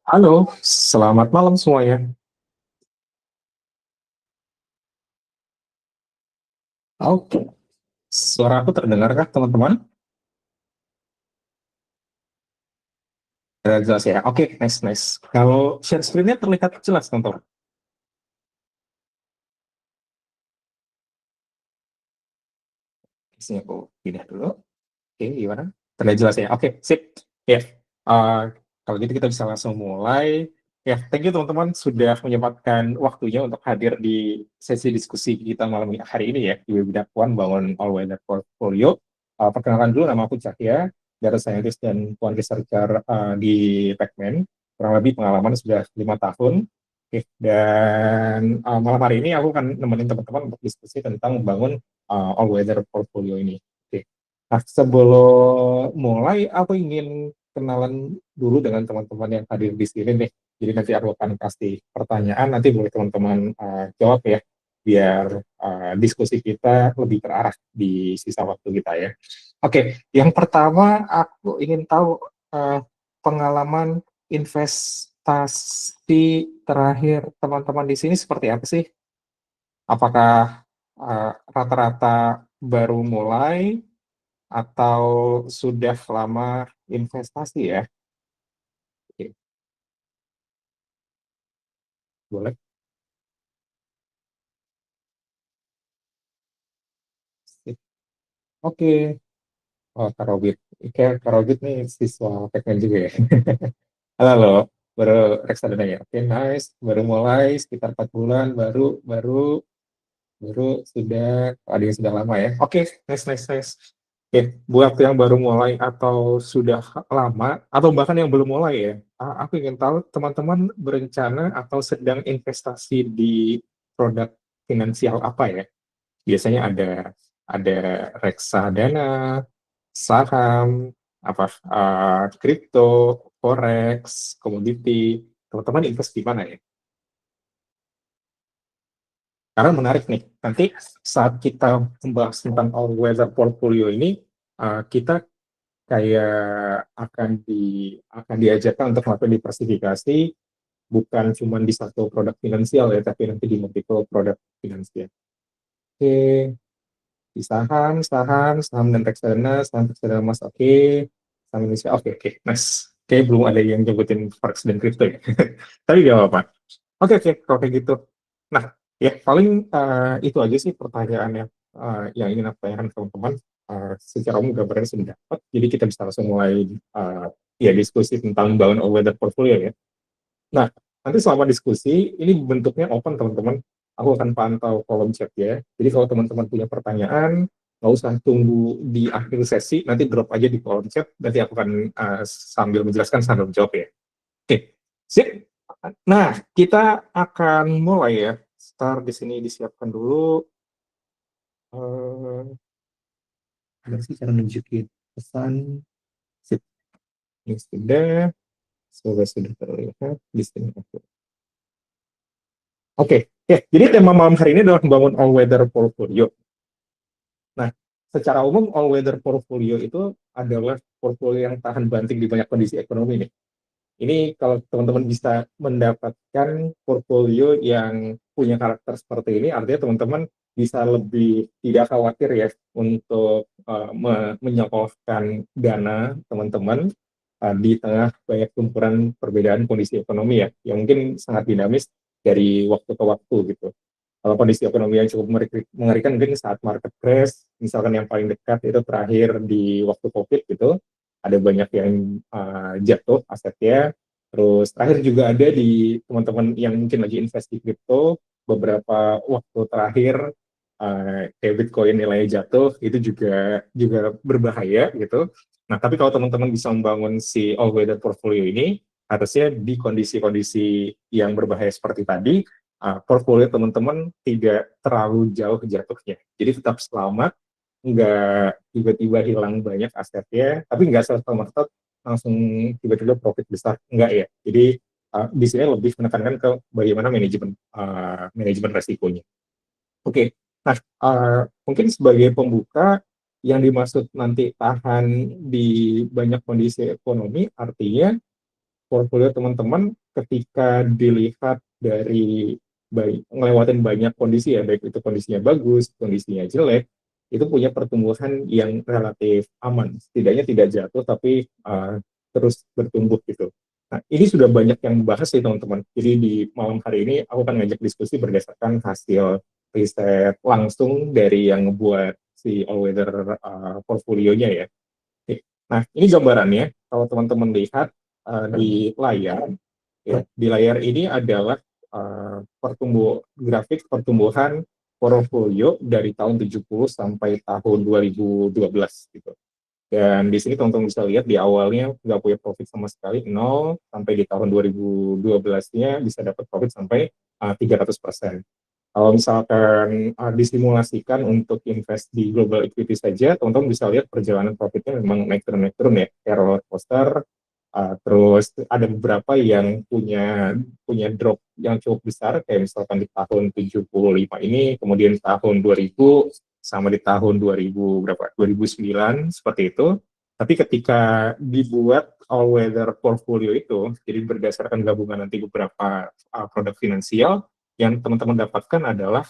Halo, selamat malam semuanya. Oke, suara aku terdengarkah teman-teman? Jelas ya. Oke, nice, nice. Kalau share screen-nya terlihat jelas teman-teman. Sini aku pindah dulu. Oke, gimana? Terlihat jelas ya. Oke, sip. Ya, kalau gitu kita bisa langsung mulai. Ya, thank you teman-teman sudah menyempatkan waktunya untuk hadir di sesi diskusi kita malam hari ini ya di webinar Puan Bangun All Weather Portfolio. Perkenalkan dulu, nama aku Cahya, data scientist dan quant researcher di Pacman. Kurang lebih pengalaman sudah 5 tahun. Oke, dan malam hari ini aku akan nemenin teman-teman untuk diskusi tentang membangun All Weather Portfolio ini. Oke. Nah, sebelum mulai, aku ingin kenalan dulu dengan teman-teman yang hadir di sini nih. Jadi nanti aku akan kasih pertanyaan, nanti boleh teman-teman jawab ya, biar diskusi kita lebih terarah di sisa waktu kita ya. Oke, yang pertama aku ingin tahu uh, pengalaman investasi terakhir teman-teman di sini seperti apa sih? Apakah rata-rata baru mulai atau sudah lama investasi ya? Oke, boleh. Sip. Oke, oh Karobit. Kayak Karobit nih siswa teknik juga ya. Halo, halo. Baru reksadana ya. Oke, nice. Baru mulai sekitar 4 bulan, baru sudah ada yang sudah lama ya. Oke, nice, nice, nice. Oke, buat yang baru mulai atau sudah lama atau bahkan yang belum mulai ya, aku ingin tahu teman-teman berencana atau sedang investasi di produk finansial apa ya? Biasanya ada reksadana, saham, apa kripto, forex, komoditi. Teman-teman invest di mana ya? Karena menarik nih, nanti saat kita membahas tentang all weather portfolio ini, kita kayak akan diajarkan untuk melakukan diversifikasi bukan cuma di satu produk finansial ya, tapi nanti di multiple produk finansial. Oke, di saham dan reksadana, saham reksadana emas oke, saham Indonesia oke oke, nice. Kayak belum ada yang nyebutin forex dan crypto ya. Tapi gak apa-apa. Oke oke, kalau kayak gitu. Nah, ya paling itu aja sih pertanyaan yang ingin aku tanyakan ke teman-teman. Secara umum gambarannya sudah dapat, jadi kita bisa langsung mulai ya diskusi tentang bangun all weather portfolio ya. Nah, nanti selama diskusi ini bentuknya open teman-teman. Aku akan pantau kolom chat ya. Jadi kalau teman-teman punya pertanyaan, nggak usah tunggu di akhir sesi, nanti drop aja di kolom chat. Nanti aku akan sambil menjelaskan sambil menjawab ya. Oke, sip. Nah, kita akan mulai ya. Start di sini disiapkan dulu. Uh, ada sih cara nunjukin pesan. Sip. Ini sudah. Semoga sudah terlihat di sini. Oke, ya. Jadi tema malam hari ini adalah membangun all weather portfolio. Nah, secara umum all weather portfolio itu adalah portfolio yang tahan banting di banyak kondisi ekonomi nih. Ini kalau teman-teman bisa mendapatkan portfolio yang punya karakter seperti ini, artinya teman-teman bisa lebih tidak khawatir ya untuk menyekolahkan dana teman-teman di tengah banyak tumpuran perbedaan kondisi ekonomi ya, yang mungkin sangat dinamis dari waktu ke waktu gitu. Kalau kondisi ekonomi yang cukup mengerikan mungkin saat market crash, misalkan yang paling dekat itu terakhir di waktu COVID gitu, ada banyak yang jatuh asetnya. Terus terakhir juga ada di teman-teman yang mungkin lagi invest di crypto, beberapa waktu terakhir kayak Bitcoin nilainya jatuh, itu juga berbahaya gitu. Nah, tapi kalau teman-teman bisa membangun si all weather portfolio ini, harusnya di kondisi-kondisi yang berbahaya seperti tadi, portfolio teman-teman tidak terlalu jauh jatuhnya. Jadi tetap selamat, nggak tiba-tiba hilang banyak asetnya, tapi nggak serta-merta langsung tiba-tiba profit besar, nggak ya. Jadi di sini lebih menekankan ke bagaimana manajemen resikonya. Oke, nah mungkin sebagai pembuka yang dimaksud nanti tahan di banyak kondisi ekonomi, artinya portfolio teman-teman ketika dilihat dari ngelewatin banyak kondisi ya, baik itu kondisinya bagus, kondisinya jelek, itu punya pertumbuhan yang relatif aman. Setidaknya tidak jatuh, tapi terus bertumbuh gitu. Nah, ini sudah banyak yang membahas sih teman-teman. Jadi di malam hari ini aku akan ngajak diskusi berdasarkan hasil riset langsung dari yang ngebuat si All Weather portfolionya ya. Nah, ini gambarannya. Kalau teman-teman lihat di layar, ya, di layar ini adalah grafik pertumbuhan portofolio dari tahun 70 sampai tahun 2012 gitu. Dan di sini teman-teman bisa lihat di awalnya nggak punya profit sama sekali, nol, sampai di tahun 2012-nya bisa dapat profit sampai 300%. Kalau misalkan disimulasikan untuk invest di global equity saja, teman-teman bisa lihat perjalanan profitnya memang naik turun ya, kayak roller coaster. Terus ada beberapa yang punya drop yang cukup besar, kayak misalkan di tahun 75 ini, kemudian tahun 2000, sama di tahun 2000 berapa? 2009 seperti itu. Tapi ketika dibuat all weather portfolio itu, jadi berdasarkan gabungan nanti beberapa produk finansial, yang teman-teman dapatkan adalah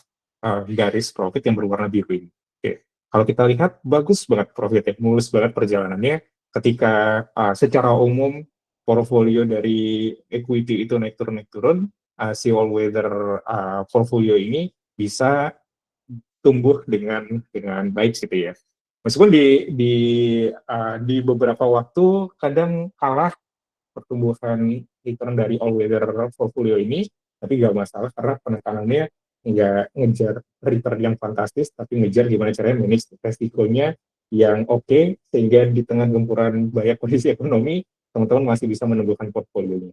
garis profit yang berwarna biru ini. Oke. Kalau kita lihat, bagus banget profitnya, mulus banget perjalanannya. Ketika secara umum portfolio dari equity itu naik turun, si all weather portfolio ini bisa tumbuh dengan baik gitu ya. Meskipun di beberapa waktu kadang kalah pertumbuhan return dari all weather portfolio ini, tapi nggak masalah karena penekanannya nggak ngejar return yang fantastis, tapi ngejar gimana caranya manage resikonya yang oke, sehingga di tengah gempuran banyak kondisi ekonomi, teman-teman masih bisa menumbuhkan portfolionya.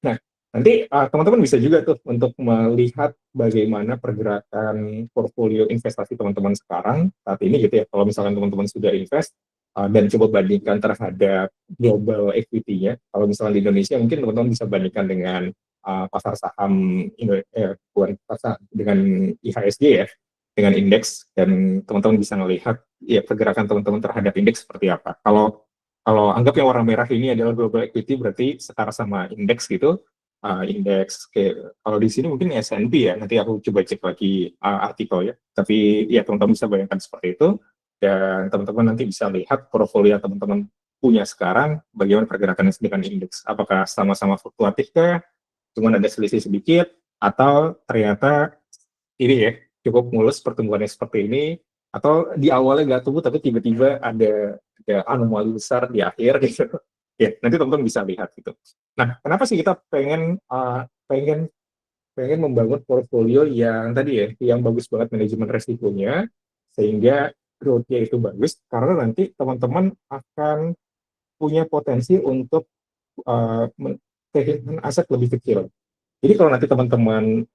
Nah, nanti teman-teman bisa juga tuh untuk melihat bagaimana pergerakan portfolio investasi teman-teman sekarang saat ini gitu ya. Kalau misalkan teman-teman sudah invest dan coba bandingkan terhadap global equity-nya. Kalau misalkan di Indonesia mungkin teman-teman bisa bandingkan dengan pasar saham bukan pasar dengan IHSG ya, dengan indeks, dan teman-teman bisa melihat ya pergerakan teman-teman terhadap indeks seperti apa. Kalau kalau anggap yang warna merah ini adalah global equity, berarti setara sama indeks gitu. Indeks kayak kalau di sini mungkin S&P ya. Nanti aku coba cek lagi artikel ya. Tapi ya teman-teman bisa bayangkan seperti itu. Dan teman-teman nanti bisa lihat portofolio teman-teman punya sekarang, bagaimana pergerakannya dengan indeks. Apakah sama-sama fluktuatif kah? Cuma ada selisih sedikit, atau ternyata ini ya cukup mulus pertumbuhannya seperti ini, atau di awalnya nggak tumbuh tapi tiba-tiba ada anomali besar di akhir gitu. Ya, nanti teman-teman bisa lihat gitu. Nah, kenapa sih kita pengen pengen membangun portfolio yang tadi ya, yang bagus banget manajemen resikonya, sehingga growth-nya itu bagus, karena nanti teman-teman akan punya potensi untuk kehilangan aset lebih kecil. Jadi kalau nanti teman-teman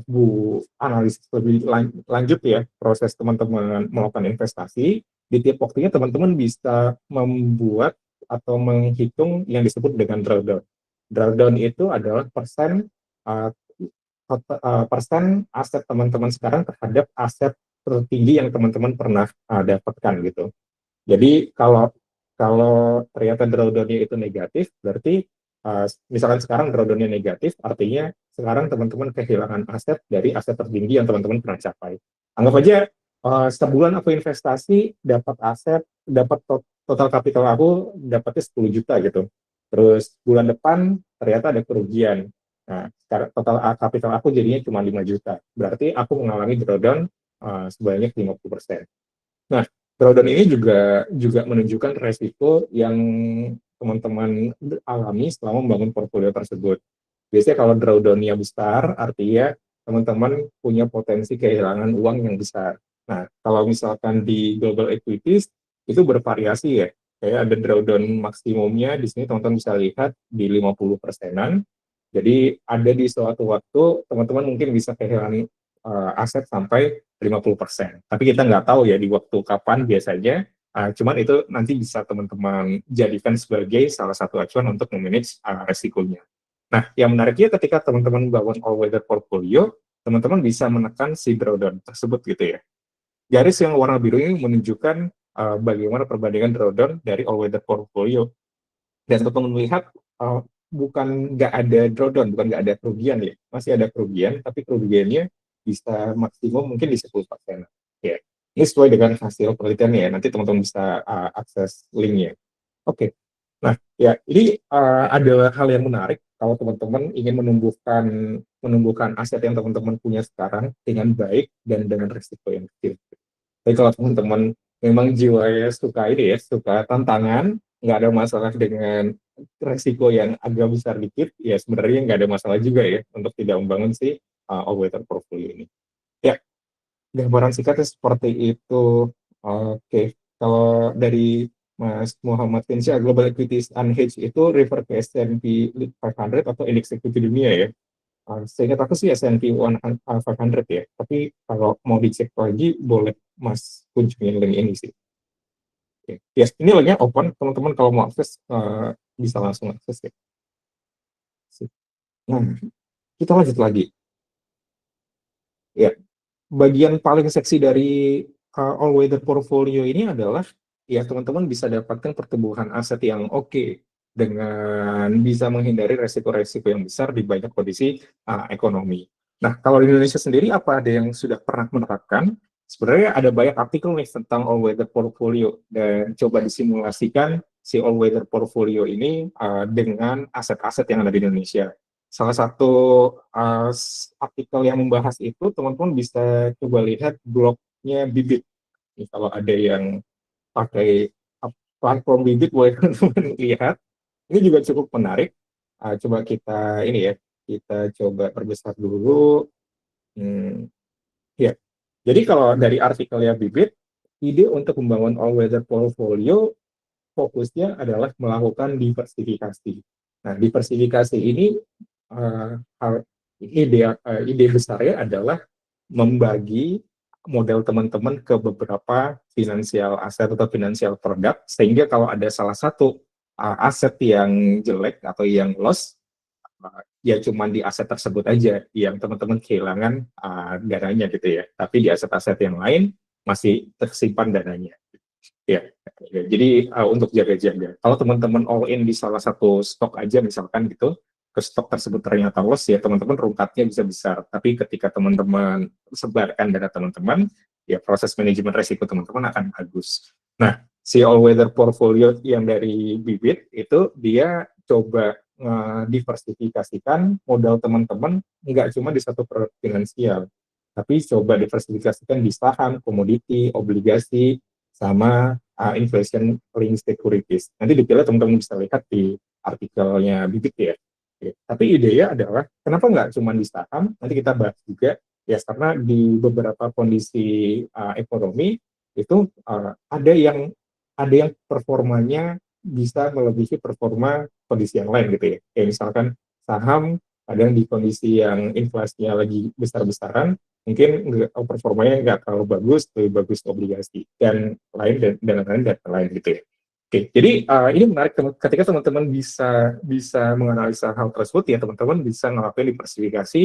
Bu analisis lebih lanjut ya proses teman-teman melakukan investasi, di tiap waktunya teman-teman bisa membuat atau menghitung yang disebut dengan drawdown. Drawdown itu adalah uh, persen aset teman-teman sekarang terhadap aset tertinggi yang teman-teman pernah dapatkan gitu. Jadi kalau kalau ternyata drawdown-nya itu negatif, berarti misalkan sekarang drawdown-nya negatif, artinya sekarang teman-teman kehilangan aset dari aset tertinggi yang teman-teman pernah capai. Anggap aja sebulan aku investasi, dapat aset, dapat total kapital aku dapatnya 10 juta gitu. Terus bulan depan ternyata ada kerugian. Nah, total kapital aku jadinya cuma 5 juta. Berarti aku mengalami drawdown sebanyak 50%. Nah, drawdown ini juga juga menunjukkan resiko yang teman-teman alami selama membangun portfolio tersebut. Biasanya kalau drawdown-nya besar, artinya teman-teman punya potensi kehilangan uang yang besar. Nah, kalau misalkan di global equities, itu bervariasi ya. Kayak ada drawdown maksimumnya, di sini teman-teman bisa lihat di 50%-an. Jadi ada di suatu waktu, teman-teman mungkin bisa kehilangan aset sampai 50%. Tapi kita nggak tahu ya di waktu kapan biasanya. Cuman itu nanti bisa teman-teman jadikan sebagai salah satu acuan untuk memanage resikonya. Nah, yang menariknya ketika teman-teman bangun all weather portfolio, teman-teman bisa menekan si drawdown tersebut gitu ya. Garis yang warna biru ini menunjukkan bagaimana perbandingan drawdown dari all weather portfolio. Dan teman-teman melihat uh, bukan nggak ada drawdown, bukan nggak ada kerugian ya, masih ada kerugian, tapi kerugiannya bisa maksimum mungkin di 10%. Ya, ini sesuai dengan hasil penelitiannya ya. Nanti teman-teman bisa akses linknya. Oke. Nah, ya ini adalah hal yang menarik kalau teman-teman ingin menumbuhkan aset yang teman-teman punya sekarang dengan baik dan dengan risiko yang kecil. Tapi kalau teman-teman memang jiwanya suka ini ya, suka tantangan, nggak ada masalah dengan resiko yang agak besar dikit, ya sebenarnya nggak ada masalah juga ya untuk tidak membangun si all-weather portfolio ini. Ya, gambaran singkatnya seperti itu. Oke, kalau dari Mas Muhammad Finsya, Global Equities Unhedged itu refer ke S&P 500 atau indeks equity dunia ya. Seingat aku sih S&P 500 ya, tapi kalau mau dicek lagi boleh Mas kunjungin link ini sih. Oke. Yes, ini linknya open, teman-teman kalau mau akses bisa langsung akses ya. Nah, kita lanjut lagi. Ya, bagian paling seksi dari all weather portfolio ini adalah ya teman-teman bisa dapatkan pertumbuhan aset yang oke dengan bisa menghindari resiko-resiko yang besar di banyak kondisi ekonomi. Nah, kalau di Indonesia sendiri apa ada yang sudah pernah menerapkan? Sebenarnya ada banyak artikel nih tentang all weather portfolio dan coba disimulasikan si all weather portfolio ini dengan aset-aset yang ada di Indonesia. Salah satu uh, artikel yang membahas itu, teman-teman bisa coba lihat blognya Bibit. Nih, kalau ada yang pakai platform Bibit, boleh teman-teman lihat. Ini juga cukup menarik. Coba kita ini ya, kita coba perbesar dulu. Hmm, ya. Jadi kalau dari artikelnya Bibit, ide untuk membangun all-weather portfolio fokusnya adalah melakukan diversifikasi. Nah, diversifikasi ini hal ide besarnya adalah membagi model teman-teman ke beberapa finansial aset atau finansial produk sehingga kalau ada salah satu aset yang jelek atau yang loss ya cuma di aset tersebut aja yang teman-teman kehilangan dananya gitu ya, tapi di aset-aset yang lain masih tersimpan dananya. Ya, ya. Jadi untuk jaga-jaga. Kalau teman-teman all in di salah satu stok aja misalkan gitu, ke stok tersebut ternyata loss ya teman-teman rungkatnya bisa besar. Tapi ketika teman-teman sebarkan dana teman-teman, ya proses manajemen resiko teman-teman akan bagus. Nah, si all weather portfolio yang dari Bibit itu dia coba diversifikasikan modal teman-teman nggak cuma di satu produk finansial, tapi coba diversifikasikan di saham, komoditi, obligasi, sama inflation linked securities. Nanti detailnya teman-teman bisa lihat di artikelnya Bibit ya. Oke. Tapi idenya adalah kenapa nggak cuma di saham? Nanti kita bahas juga ya karena di beberapa kondisi ekonomi itu ada yang performanya bisa melebihi performa kondisi yang lain gitu ya. Kayak misalkan saham kadang di kondisi yang inflasinya lagi besar-besaran mungkin performanya nggak terlalu bagus, lebih bagus obligasi dan lain dan lain gitu ya. Oke, jadi ini menarik ketika teman-teman bisa bisa menganalisa hal tersebut ya teman-teman bisa ngelakuin diversifikasi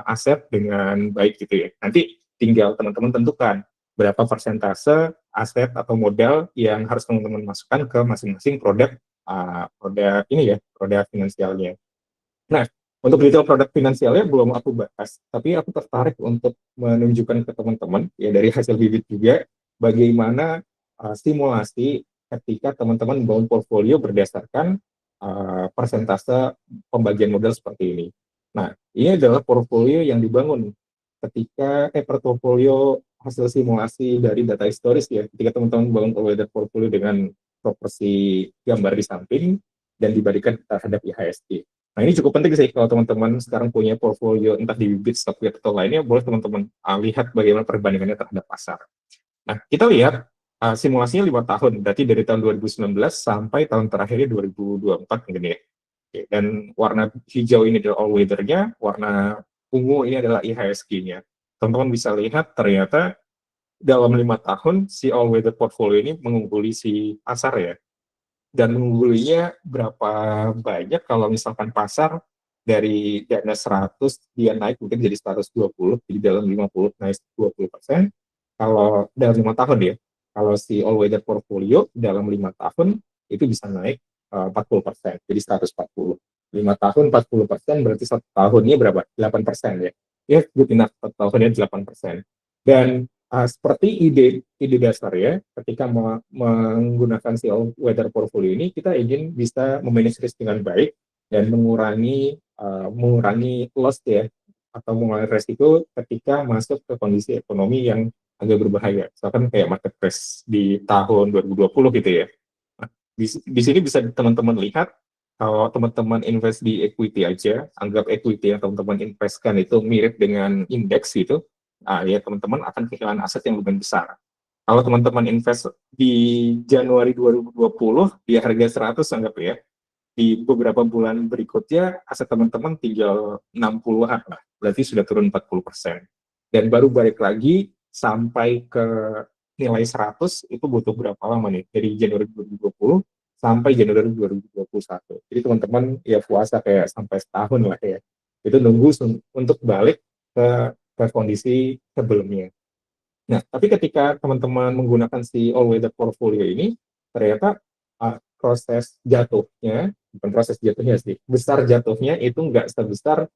aset dengan baik gitu ya. Nanti tinggal teman-teman tentukan berapa persentase aset atau modal yang harus teman-teman masukkan ke masing-masing produk ini ya, produk finansialnya. Nah, untuk detail produk finansialnya belum aku bahas, tapi aku tertarik untuk menunjukkan ke teman-teman ya dari hasil bibit juga bagaimana simulasi ketika teman-teman membangun portfolio berdasarkan persentase pembagian modal seperti ini. Nah, ini adalah portfolio yang dibangun ketika portfolio hasil simulasi dari data historis ya. Ketika teman-teman membangun portfolio dengan proporsi gambar di samping dan dibandingkan terhadap IHSG. Nah, ini cukup penting sih kalau teman-teman sekarang punya portfolio entah di Bibit, Stockbit atau lainnya, boleh teman-teman lihat bagaimana perbandingannya terhadap pasar. Nah, kita lihat simulasinya 5 tahun, berarti dari tahun 2019 sampai tahun terakhirnya 2024 mungkin ya. Oke, dan warna hijau ini adalah all weather-nya, warna ungu ini adalah IHSG-nya. Teman-teman bisa lihat ternyata dalam 5 tahun si all weather portfolio ini mengungguli si pasar ya, dan mengunggulinya berapa banyak kalau misalkan pasar dari dana 100 dia naik mungkin jadi 120, jadi dalam 50 naik 20%, kalau dalam 5 tahun ya. Kalau si all weather portfolio dalam 5 tahun itu bisa naik 40%, jadi 140. 5 tahun 40%, berarti satu tahunnya berapa? 8% ya. Ya, good enough, satu tahunnya 8%. Dan seperti ide dasar ya, ketika menggunakan si all weather portfolio ini, kita ingin bisa memanage risk dengan baik dan mengurangi loss ya, atau mengurangi resiko ketika masuk ke kondisi ekonomi yang agak berbahaya. Misalkan kayak market crash di tahun 2020 gitu ya. Nah, di sini bisa teman-teman lihat, kalau teman-teman invest di equity aja, anggap equity yang teman-teman investkan itu mirip dengan indeks gitu, ya teman-teman akan kehilangan aset yang lebih besar. Kalau teman-teman invest di Januari 2020 di harga 100 anggap ya, di beberapa bulan berikutnya aset teman-teman tinggal 60-an lah, berarti sudah turun 40%. Dan baru balik lagi sampai ke nilai 100 itu butuh berapa lama nih? Dari Januari 2020 sampai Januari 2021. Jadi teman-teman ya puasa kayak sampai setahun lah ya. Itu nunggu untuk balik ke kondisi sebelumnya. Nah, tapi ketika teman-teman menggunakan si all weather portfolio ini, ternyata proses jatuhnya, bukan proses jatuhnya sih, besar jatuhnya itu nggak sebesar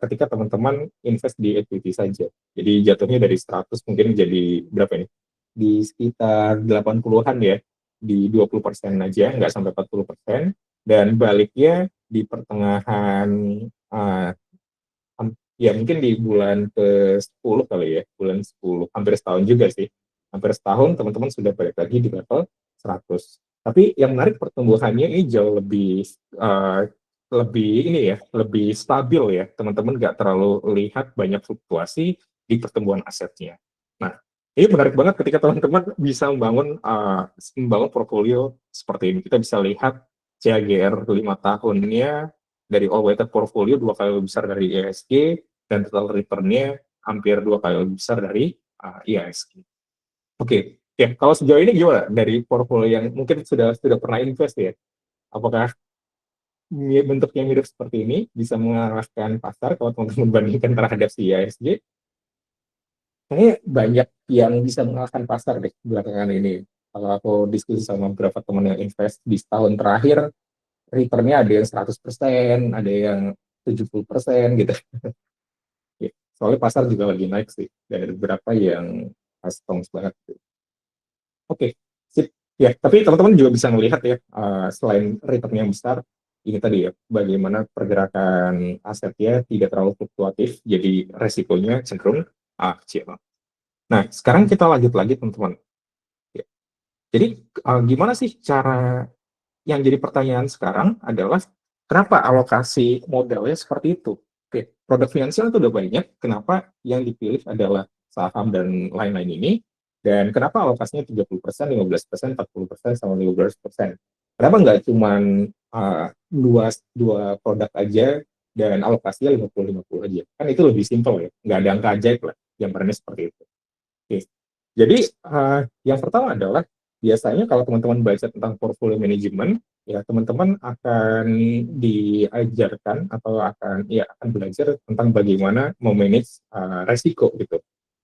ketika teman-teman invest di equity saja. Jadi jatuhnya dari 100 mungkin jadi berapa ini? Di sekitar 80-an ya, di 20% aja, nggak sampai 40%, dan baliknya di pertengahan uh, ya mungkin di bulan ke-10 kali ya, bulan 10, hampir setahun juga sih. Hampir setahun teman-teman sudah balik lagi di level 100. Tapi yang menarik pertumbuhannya ini jauh lebih ini ya, lebih stabil ya. Teman-teman nggak terlalu lihat banyak fluktuasi di pertumbuhan asetnya. Nah, ini menarik banget ketika teman-teman bisa membangun portfolio seperti ini. Kita bisa lihat CAGR 5 tahunnya dari all weighted portfolio 2 kali lebih besar dari ESG, dan total return-nya hampir 2 kali lebih besar dari IHSG. Oke, ya kalau sejauh ini gimana dari portfolio yang mungkin sudah pernah invest ya? Apakah bentuknya mirip seperti ini bisa mengarahkan pasar kalau teman-teman bandingkan terhadap si IHSG? Kayaknya banyak yang bisa mengalahkan pasar deh belakangan ini. Kalau aku diskusi sama beberapa teman yang invest di setahun terakhir, return-nya ada yang 100%, ada yang 70% gitu. Ya, soalnya pasar juga lagi naik sih, dan ada beberapa yang strong banget. Oke, sip. Ya, tapi teman-teman juga bisa melihat ya, selain return yang besar, ini tadi ya, bagaimana pergerakan asetnya tidak terlalu fluktuatif, jadi resikonya cenderung kecil. Nah, sekarang kita lanjut lagi teman-teman. Ya, jadi gimana sih cara, yang jadi pertanyaan sekarang adalah kenapa alokasi modalnya seperti itu? Oke, produk finansial itu udah banyak, kenapa yang dipilih adalah saham dan lain-lain ini? Dan kenapa alokasinya 30%, 15%, 40%, sama 15%? Kenapa nggak cuma dua produk aja dan alokasinya 50-50 aja? Kan itu lebih simpel ya, nggak ada angka ajaib lah, gambarnya seperti itu. Oke. Jadi yang pertama adalah biasanya kalau teman-teman baca tentang portfolio management, ya teman-teman akan diajarkan atau akan belajar tentang bagaimana memanage resiko gitu.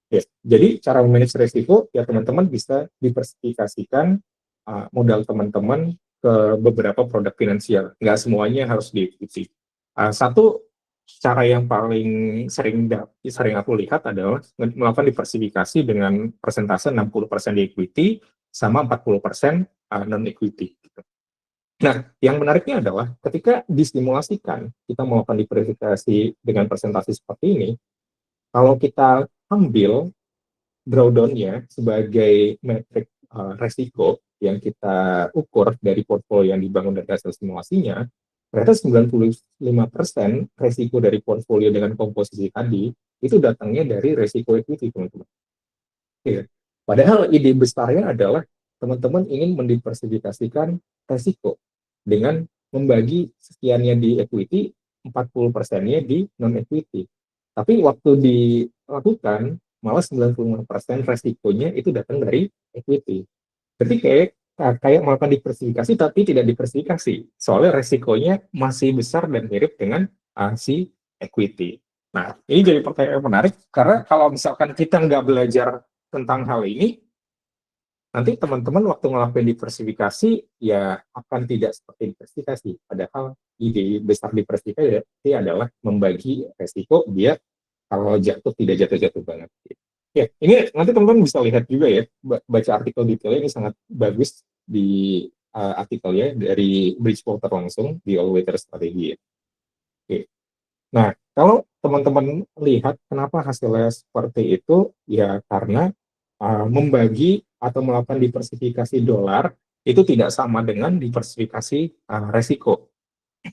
Ya, jadi cara memanage resiko ya teman-teman bisa diversifikasikan modal teman-teman ke beberapa produk finansial. Nggak semuanya harus diikuti. Satu cara yang paling sering aku lihat adalah melakukan diversifikasi dengan persentase 60% di equity sama 40% non equity. Nah, yang menariknya adalah ketika disimulasikan kita melakukan diversifikasi dengan persentase seperti ini, kalau kita ambil drawdown-nya sebagai metrik resiko yang kita ukur dari portfolio yang dibangun dari hasil simulasinya, ternyata 95% resiko dari portfolio dengan komposisi tadi itu datangnya dari resiko equity, teman-teman. Ya. Padahal ide besarnya adalah teman-teman ingin mendiversifikasikan resiko dengan membagi sekiannya di equity, 40%-nya di non-equity. Tapi waktu dilakukan, malah 95% resikonya itu datang dari equity. Jadi kayak melakukan diversifikasi tapi tidak diversifikasi. Soalnya resikonya masih besar dan mirip dengan si equity. Nah, ini jadi pertanyaan yang menarik karena kalau misalkan kita nggak belajar tentang hal ini, nanti teman-teman waktu ngelakuin diversifikasi ya akan tidak seperti diversifikasi. Padahal ide besar diversifikasi adalah membagi resiko biar kalau jatuh tidak jatuh-jatuh banget. Ya, ini nanti teman-teman bisa lihat juga ya, baca artikel detailnya ini sangat bagus di artikelnya dari Bridgewater langsung di All Weather Strategy ya. Oke. Nah, kalau teman-teman lihat kenapa hasilnya seperti itu, ya karena membagi atau melakukan diversifikasi dolar itu tidak sama dengan diversifikasi resiko.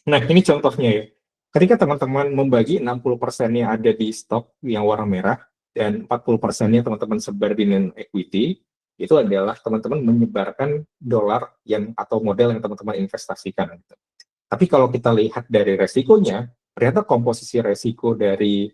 Nah, ini contohnya ya. Ketika teman-teman membagi 60%-nya ada di stok yang warna merah dan 40%-nya teman-teman sebar di non-equity, itu adalah teman-teman menyebarkan dolar yang atau model yang teman-teman investasikan. Tapi kalau kita lihat dari resikonya, ternyata komposisi resiko dari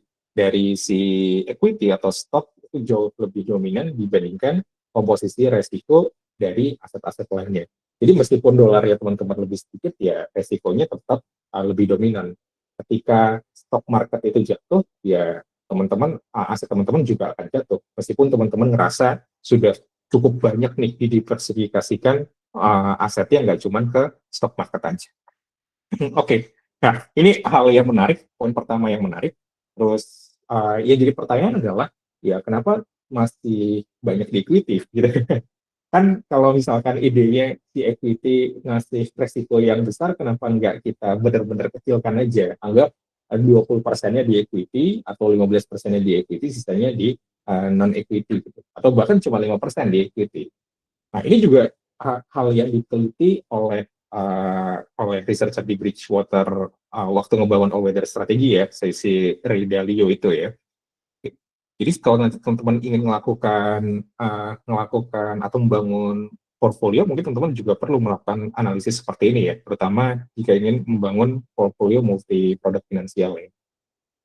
si equity atau stok itu jauh lebih dominan dibandingkan komposisi resiko dari aset-aset lainnya. Jadi meskipun dolarnya teman-teman lebih sedikit, ya resikonya tetap lebih dominan. Ketika stock market itu jatuh, ya teman-teman aset teman-teman juga akan jatuh. Meskipun teman-teman ngerasa sudah cukup banyak nih didiversifikasikan asetnya nggak cuma ke stock market aja. Oke, nah ini hal yang menarik, poin pertama yang menarik. Terus ya jadi pertanyaan adalah, ya kenapa masih banyak di equity gitu. Kan kalau misalkan idenya si equity ngasih resiko yang besar, kenapa nggak kita benar-benar kecilkan aja? Anggap 20%-nya di equity atau 15%-nya di equity, sisanya di non-equity gitu. Atau bahkan cuma 5% di equity. Nah, ini juga hal yang diteliti oleh researcher di Bridgewater waktu ngebangun all weather strategi ya, si Ray Dalio itu ya. Jadi kalau nanti teman-teman ingin melakukan atau membangun portfolio, mungkin teman-teman juga perlu melakukan analisis seperti ini ya, terutama jika ingin membangun portfolio multi produk finansial ya.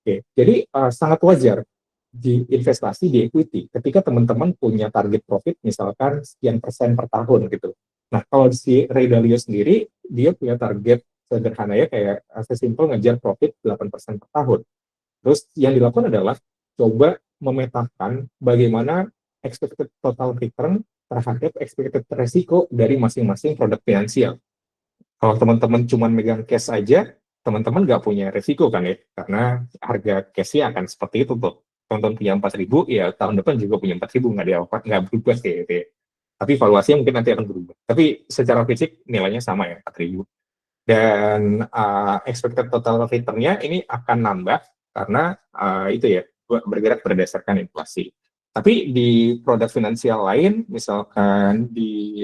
Oke, jadi sangat wajar di investasi di equity ketika teman-teman punya target profit misalkan sekian persen per tahun gitu. Nah, kalau si Ray Dalio sendiri, dia punya target sederhana ya, kayak sesimpel ngejar profit 8% per tahun. Terus yang dilakukan adalah coba memetakan bagaimana expected total return terhadap expected resiko dari masing-masing produk finansial. Kalau teman-teman cuma megang cash aja, teman-teman nggak punya resiko kan ya, karena harga cashnya akan seperti itu tuh. Teman-teman punya 4.000, ya tahun depan juga punya 4.000, nggak berubah kayak gitu ya. Tapi valuasinya mungkin nanti akan berubah. Tapi secara fisik nilainya sama ya, 4.000. Dan expected total return-nya ini akan nambah karena itu ya, bergerak berdasarkan inflasi. Tapi di produk finansial lain, misalkan di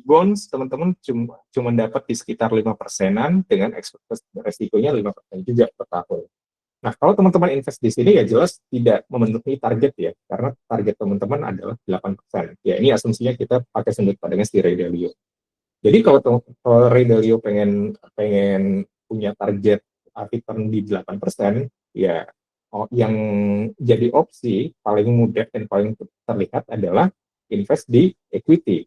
bonds, teman-teman cuma dapat di sekitar 5%-an dengan ekspektasi resikonya 5% juga per tahun. Nah, kalau teman-teman invest di sini ya jelas tidak memenuhi target ya, karena target teman-teman adalah 8%. Ya, ini asumsinya kita pakai sudut pandangnya si Ray Dalio. Jadi kalau Ray Dalio pengen punya target return di 8%, ya yang jadi opsi paling mudah dan paling terlihat adalah invest di equity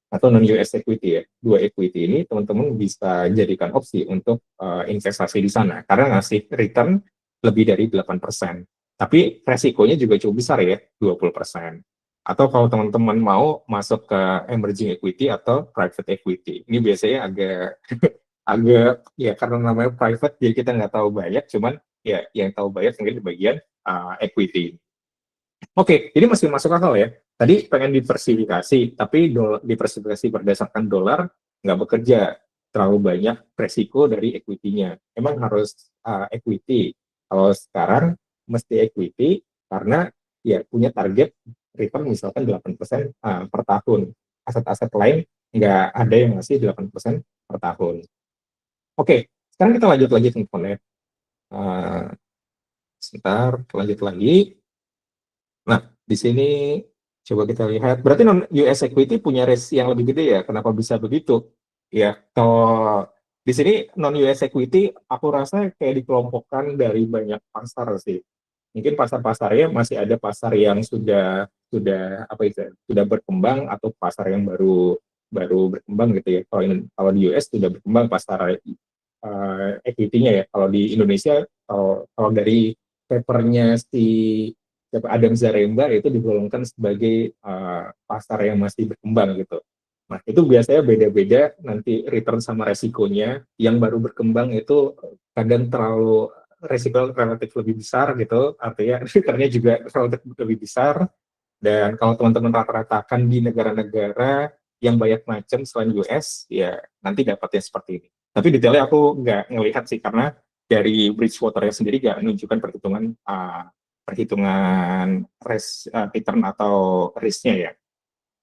atau non-US equity ya. Dua equity ini teman-teman bisa jadikan opsi untuk investasi di sana karena ngasih return lebih dari 8%. Tapi resikonya juga cukup besar ya, 20%. Atau kalau teman-teman mau masuk ke emerging equity atau private equity. Ini biasanya agak ya karena namanya private jadi kita nggak tahu banyak, cuman ya yang tahu banyak mungkin di bagian equity. Oke, jadi masih masuk akal ya. Tadi pengen diversifikasi, tapi diversifikasi berdasarkan dolar nggak bekerja, terlalu banyak resiko dari equity-nya. Emang harus equity. Kalau sekarang mesti equity karena ya punya target return misalkan 8% per tahun. Aset-aset lain nggak ada yang ngasih 8% per tahun. Oke, sekarang kita lanjut lagi teman-teman ya. Sebentar, lanjut lagi. Nah, di sini coba kita lihat. Berarti non US equity punya risk yang lebih gede ya? Kenapa bisa begitu? Ya, kalau di sini non US equity aku rasa kayak dikelompokkan dari banyak pasar sih. Mungkin pasar-pasarnya masih ada pasar yang sudah apa itu? Sudah berkembang atau pasar yang baru baru berkembang gitu ya. Kalau di US sudah berkembang pasar equity-nya ya. Kalau di Indonesia kalau dari papernya si Adam Zaremba itu digolongkan sebagai pasar yang masih berkembang gitu. Nah, itu biasanya beda-beda nanti return sama resikonya. Yang baru berkembang itu kadang terlalu resiko relatif lebih besar gitu, artinya returnnya juga relatif lebih besar. Dan kalau teman-teman rata-ratakan di negara-negara yang banyak macam selain US, ya nanti dapatnya seperti ini. Tapi detailnya aku nggak ngelihat sih, karena dari Bridgewater sendiri nggak menunjukkan perhitungan return atau risk-nya ya.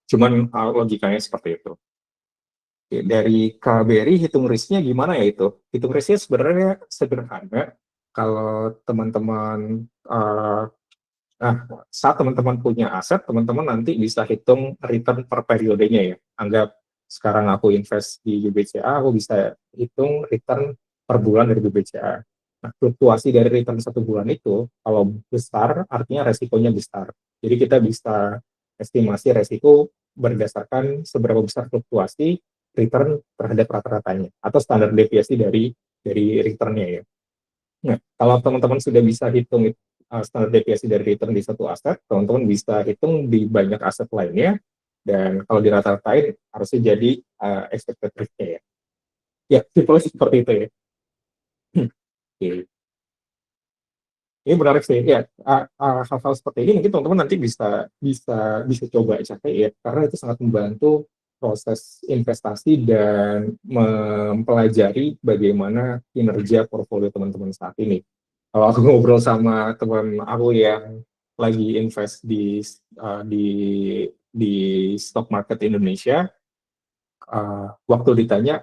Cuman logikanya seperti itu. Dari KBRI hitung risknya gimana ya itu? Hitung risknya sebenarnya sederhana. Kalau teman-teman Nah, saat teman-teman punya aset, teman-teman nanti bisa hitung return per periodenya ya. Anggap sekarang aku invest di BBCA, aku bisa hitung return per bulan dari BBCA. Nah, fluktuasi dari return satu bulan itu, kalau besar, artinya resikonya besar. Jadi kita bisa estimasi resiko berdasarkan seberapa besar fluktuasi return terhadap rata-ratanya, atau standar deviasi dari returnnya ya. Nah, kalau teman-teman sudah bisa hitung standar deviasi dari return di satu aset, teman-teman bisa hitung di banyak aset lainnya, dan kalau di rata-ratain harusnya jadi expected risk-nya ya. Ya, simpelnya seperti itu ya. Oke. Ini menarik sih ya. Hal-hal seperti ini mungkin teman-teman nanti bisa bisa bisa coba cari ya, karena itu sangat membantu proses investasi dan mempelajari bagaimana kinerja portfolio teman-teman saat ini. Kalau aku ngobrol sama teman aku yang lagi invest di stock market Indonesia, waktu ditanya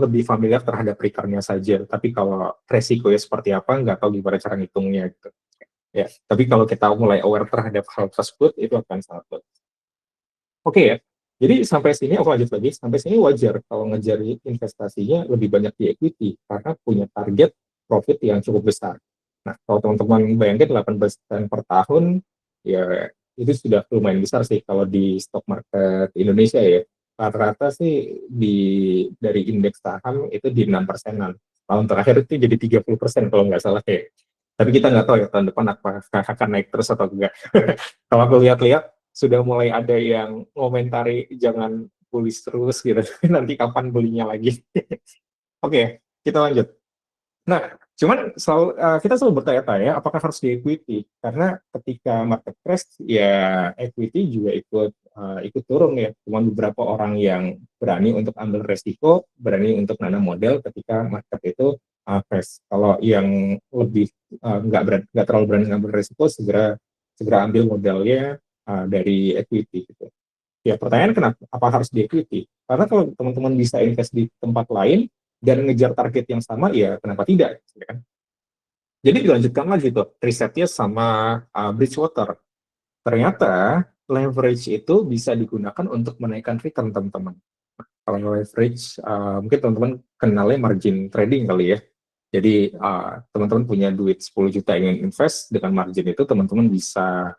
lebih familiar terhadap returnnya saja, tapi kalau resikonya seperti apa nggak tahu gimana cara ngitungnya gitu. Ya, tapi kalau kita mulai aware terhadap hal tersebut itu akan sangat bagus. Oke ya. Jadi sampai sini aku lanjut lagi. Sampai sini wajar kalau ngejar investasinya lebih banyak di equity karena punya target profit yang cukup besar. Nah, kalau teman-teman bayangin 18% per tahun, ya itu sudah lumayan besar sih kalau di stock market Indonesia ya. Rata-rata sih dari indeks saham itu di 6%-an. Tahun terakhir itu jadi 30% kalau nggak salah ya. Tapi kita nggak tahu ya tahun depan apakah akan naik terus atau enggak. Kalau aku lihat-lihat, sudah mulai ada yang komentari jangan bullish terus gitu. Nanti kapan belinya lagi. Oke, kita lanjut. Nah, cuman kita selalu bertanya-tanya apakah harus di equity, karena ketika market crash ya equity juga ikut turun ya. Cuma beberapa orang yang berani untuk ambil resiko, berani untuk nanam modal ketika market itu crash. Kalau yang lebih nggak terlalu berani ngambil resiko, segera segera ambil modalnya dari equity gitu. Ya, pertanyaan kenapa apa harus di equity? Karena kalau teman-teman bisa invest di tempat lain dan ngejar target yang sama, ya kenapa tidak? Ya kan? Jadi dilanjutkan lagi tuh risetnya sama Bridgewater. Ternyata leverage itu bisa digunakan untuk menaikkan return teman-teman. Kalau leverage, mungkin teman-teman kenalnya margin trading kali ya. Jadi teman-teman punya duit 10 juta ingin invest, dengan margin itu teman-teman bisa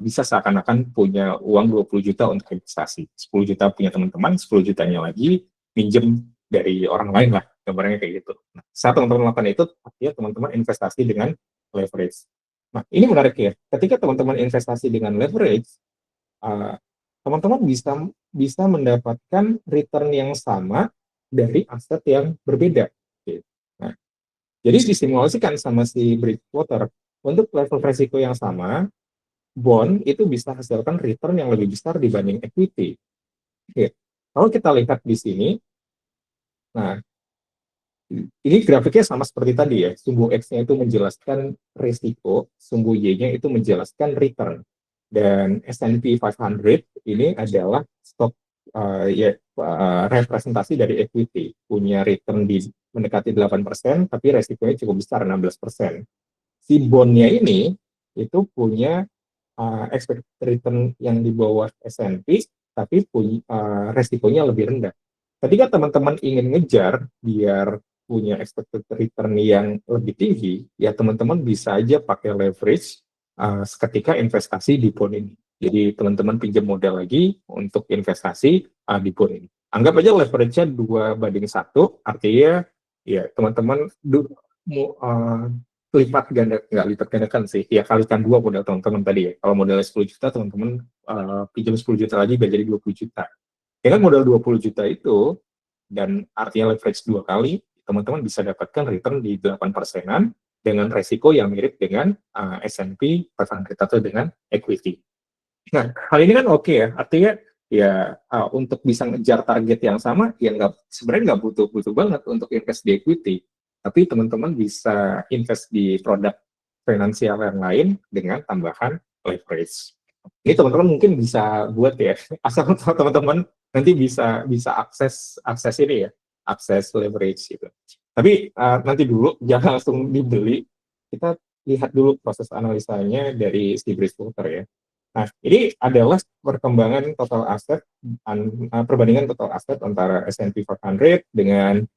seakan-akan punya uang 20 juta untuk investasi. 10 juta punya teman-teman, 10 jutanya lagi minjem dari orang lain lah, gambarnya kayak gitu. Nah, saat teman-teman melakukan itu, artinya teman-teman investasi dengan leverage. Nah, ini menarik ya. Ketika teman-teman investasi dengan leverage, uh, teman-teman bisa bisa mendapatkan return yang sama dari aset yang berbeda. Nah, jadi disimulasikan sama si Bridgewater, untuk level resiko yang sama, bond itu bisa hasilkan return yang lebih besar dibanding equity. Oke. Kalau kita lihat di sini, nah ini grafiknya sama seperti tadi ya. Sumbu X-nya itu menjelaskan risiko, sumbu Y-nya itu menjelaskan return. Dan S&P 500 ini adalah stok representasi dari equity. Punya return di mendekati 8%, tapi resikonya cukup besar, 16%. Si bond-nya ini itu punya expected return yang di bawah S&P, tapi punya resikonya lebih rendah. Ketika teman-teman ingin ngejar biar punya expected return yang lebih tinggi, ya teman-teman bisa aja pakai leverage ketika investasi di bond ini. Jadi teman-teman pinjam modal lagi untuk investasi di bond ini. Anggap aja leverage-nya 2 banding 1, artinya ya teman-teman lipat ganda, nggak lipat gandakan sih, ya kalikan dua modal teman-teman tadi ya. Kalau modalnya 10 juta, teman-teman pinjam 10 juta lagi biar jadi 20 juta. Ya kan modal 20 juta itu, dan artinya leverage dua kali, teman-teman bisa dapatkan return di 8 persenan dengan resiko yang mirip dengan S&P 500 atau dengan equity. Nah, hal ini kan oke ya, artinya ya untuk bisa ngejar target yang sama, ya sebenarnya nggak butuh banget untuk invest di equity, tapi teman-teman bisa invest di produk finansial yang lain dengan tambahan leverage. Ini teman-teman mungkin bisa buat ya, asal teman-teman nanti bisa bisa akses akses ini ya, akses leverage gitu. Tapi nanti dulu jangan langsung dibeli, kita lihat dulu proses analisanya dari si Bridgewater ya. Nah, ini adalah perkembangan total aset, perbandingan total aset antara S&P 500 dengan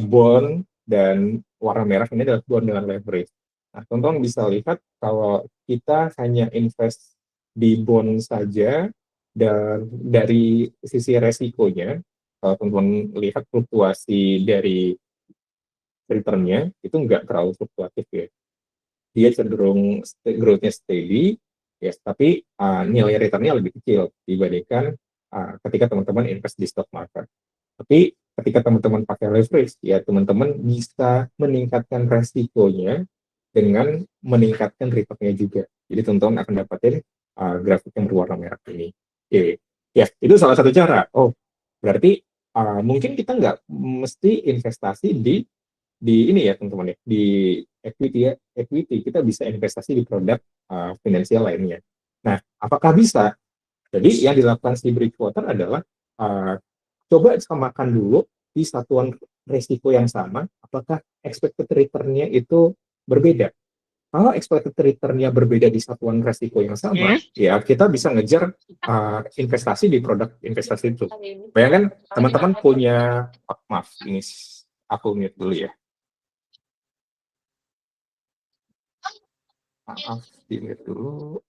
bond, dan warna merah ini adalah bond dengan leverage. Nah, teman-teman bisa lihat kalau kita hanya invest di bond saja, dan dari sisi resikonya, kalau teman-teman lihat fluktuasi dari returnnya itu nggak terlalu fluktuatif ya. Dia cenderung growth-nya steady, yes, tapi nilai returnnya lebih kecil dibandingkan ketika teman-teman invest di stock market. Tapi ketika teman-teman pakai leverage, ya teman-teman bisa meningkatkan resikonya dengan meningkatkan returnnya juga. Jadi teman-teman akan dapatin grafik yang berwarna merah ini. Oke, ya itu salah satu cara. Oh, berarti mungkin kita nggak mesti investasi di ini ya teman-teman ya, di equity ya, equity kita bisa investasi di produk finansial lainnya. Nah, apakah bisa? Jadi yang dilakukan si Bridgewater adalah uh, coba samakan dulu di satuan resiko yang sama, apakah expected return-nya itu berbeda. Kalau expected return-nya berbeda di satuan resiko yang sama, ya kita bisa ngejar investasi di produk investasi itu. Bayangkan teman-teman punya, maaf, ini aku mute dulu ya. Maaf, dilihat dulu.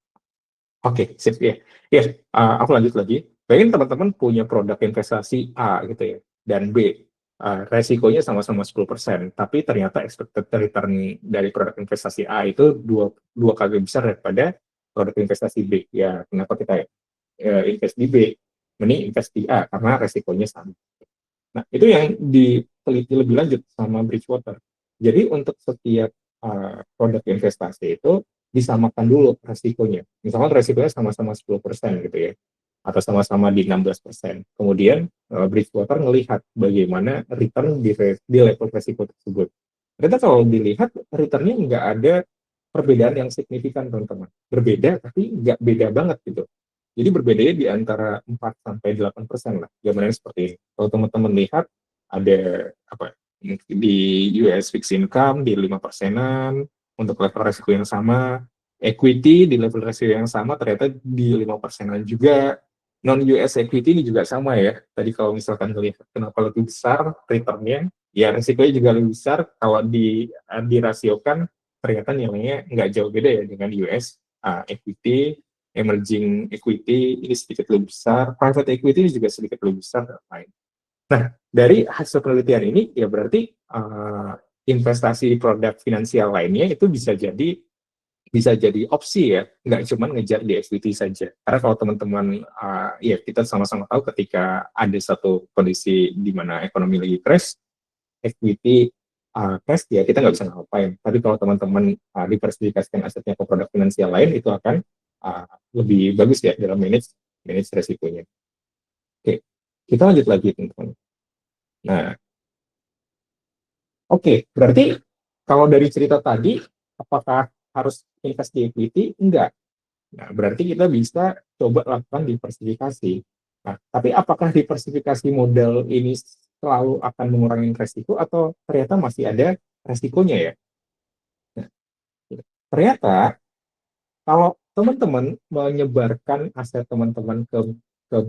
Oke, sip ya. Ya, aku lanjut lagi. Bayangin teman-teman punya produk investasi A gitu ya, dan B. Resikonya sama-sama 10%, tapi ternyata expected return dari produk investasi A itu dua kali besar daripada produk investasi B. Ya, kenapa kita invest di B? Mending invest di A, karena resikonya sama. Nah, itu yang diteliti lebih lanjut sama Bridgewater. Jadi untuk setiap produk investasi itu disamakan dulu resikonya. Misalkan resikonya sama-sama 10% gitu ya, atau sama-sama di 16%. Kemudian Bridgewater melihat bagaimana return di level resiko tersebut. Ternyata kalau dilihat returnnya nggak ada perbedaan yang signifikan teman-teman. Berbeda tapi nggak beda banget gitu. Jadi berbedanya di antara 4-8% lah, gambarnya seperti ini. Kalau teman-teman lihat, ada apa di US fixed income di 5%-an, untuk level resiko yang sama, equity di level resiko yang sama ternyata di 5%-an juga, non-US equity ini juga sama ya. Tadi kalau misalkan lihat kenapa lebih besar returnnya, ya resikonya juga lebih besar. Kalau dirasiokan, ternyata nilainya nggak jauh beda ya dengan US equity, emerging equity ini sedikit lebih besar, private equity ini juga sedikit lebih besar dan lain. Nah, dari hasil penelitian ini ya berarti investasi di produk finansial lainnya itu bisa jadi opsi ya, nggak cuma ngejar di equity saja. Karena kalau teman-teman ya kita sama-sama tahu ketika ada satu kondisi di mana ekonomi lagi crash, equity crash ya kita nggak bisa ngapain. Tapi kalau teman-teman diversifikasikan asetnya ke produk finansial lain, itu akan lebih bagus ya dalam manage resikonya. Oke, kita lanjut lagi teman-teman. Nah, oke, berarti kalau dari cerita tadi, apakah harus invest di equity? Enggak. Nah, berarti kita bisa coba lakukan diversifikasi. Nah, tapi apakah diversifikasi modal ini selalu akan mengurangi resiko atau ternyata masih ada resikonya ya? Nah, ternyata kalau teman-teman menyebarkan aset teman-teman ke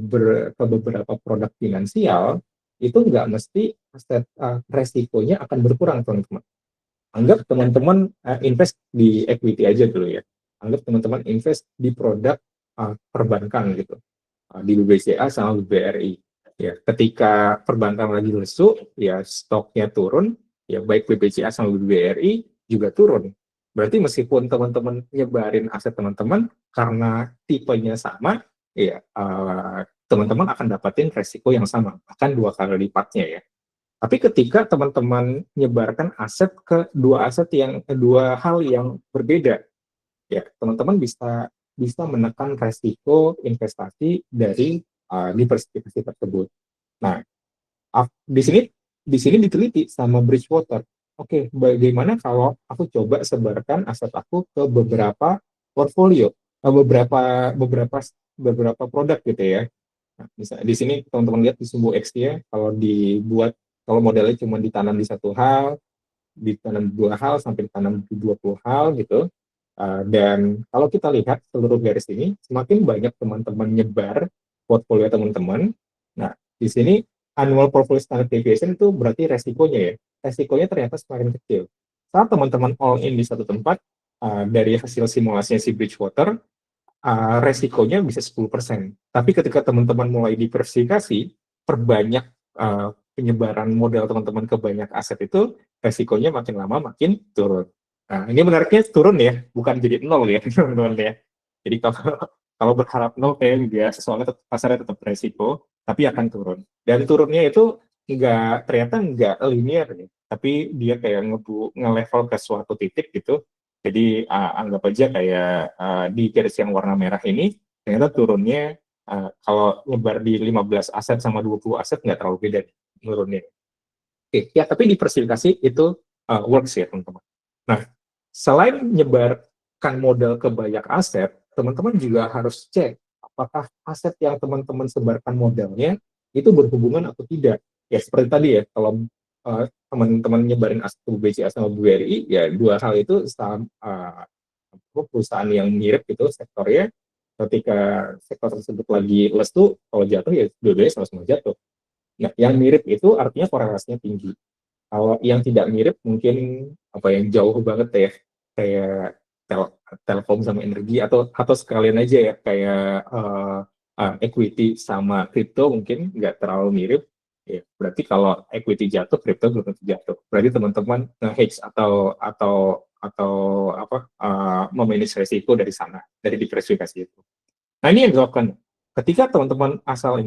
beberapa produk finansial, itu nggak mesti aset resikonya akan berkurang, teman-teman. Anggap teman-teman invest di equity aja dulu ya. Anggap teman-teman invest di produk perbankan gitu, di BBCA sama BBRI. Ya, ketika perbankan lagi lesu, ya stoknya turun, ya baik BBCA sama BBRI juga turun. Berarti meskipun teman-teman nyebarin aset teman-teman karena tipenya sama, ya teman-teman akan dapatin resiko yang sama, bahkan 2 kali lipatnya ya. Tapi ketika teman-teman nyebarkan aset ke dua hal yang berbeda, ya teman-teman bisa bisa menekan resiko investasi dari diversifikasi tersebut. Nah, di sini diteliti sama Bridgewater. Oke, bagaimana kalau aku coba sebarkan aset aku ke beberapa portfolio, beberapa beberapa beberapa produk gitu ya. Nah, misalnya di sini teman-teman lihat di sumbu X ya, kalau modelnya cuma ditanam di satu hal, ditanam 2 hal sampai ditanam di 20 hal gitu. Dan kalau kita lihat seluruh garis ini, semakin banyak teman-teman nyebar portfolio teman-teman. Nah, di sini annual portfolio standard deviation itu berarti resikonya ya. Resikonya ternyata semakin kecil. Saat teman-teman all in di satu tempat, dari hasil simulasinya si Bridgewater, resikonya bisa 10%. Tapi ketika teman-teman mulai diversifikasi, perbanyak penyebaran modal teman-teman ke banyak aset itu, resikonya makin lama makin turun. Nah, ini menariknya turun ya, bukan jadi nol ya, teman-teman ya. Jadi kalau berharap nol kayak biasa, soalnya pasarnya tetap resiko, tapi akan turun. Dan turunnya itu ternyata nggak linear nih, tapi dia kayak nge-level ke suatu titik gitu. Jadi anggap aja kayak di garis yang warna merah ini, ternyata turunnya kalau nyebar di 15 aset sama 20 aset nggak terlalu beda turunnya. Oke, ya tapi diversifikasi itu works ya teman-teman. Nah, selain menyebarkan modal ke banyak aset, teman-teman juga harus cek apakah aset yang teman-teman sebarkan modalnya itu berhubungan atau tidak. Ya seperti tadi ya, kalau teman-teman nyebarin aset ke BCA sama BRI, ya dua hal itu perusahaan yang mirip gitu sektornya, ketika sektor tersebut lagi lesu, kalau jatuh ya dua-duanya sama-sama jatuh. Nah, yang mirip itu artinya korelasinya tinggi. Kalau yang tidak mirip mungkin apa yang jauh banget ya, kayak Telkom sama energi, atau sekalian aja ya kayak equity sama crypto mungkin nggak terlalu mirip. Ya, berarti kalau equity jatuh, crypto belum tentu jatuh. Berarti teman-teman nge-hedge atau apa memanage resiko dari sana, dari diversifikasi itu. Nah, ini yang dilakukan ketika teman-teman asal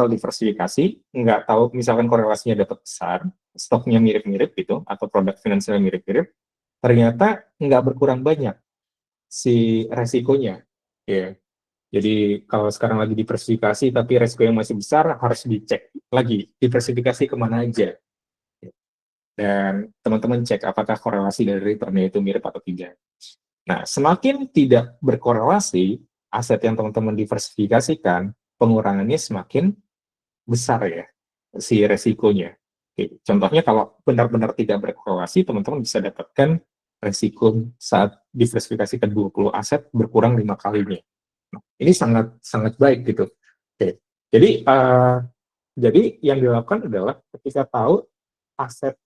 diversifikasi, nggak tahu misalkan korelasinya dapat besar, stoknya mirip-mirip gitu, atau produk finansial mirip-mirip, ternyata nggak berkurang banyak si resikonya. Ya, jadi kalau sekarang lagi diversifikasi tapi resiko yang masih besar, harus dicek lagi diversifikasi kemana aja. Dan teman-teman cek apakah korelasi dari returnnya itu mirip atau tidak. Nah, semakin tidak berkorelasi aset yang teman-teman diversifikasikan, pengurangannya semakin besar ya, si resikonya. Oke, contohnya kalau benar-benar tidak berkorelasi, teman-teman bisa dapatkan resiko saat diversifikasi ke 20 aset berkurang 5 kalinya. Nah, ini sangat sangat baik gitu. Oke, jadi yang dilakukan adalah ketika tahu aset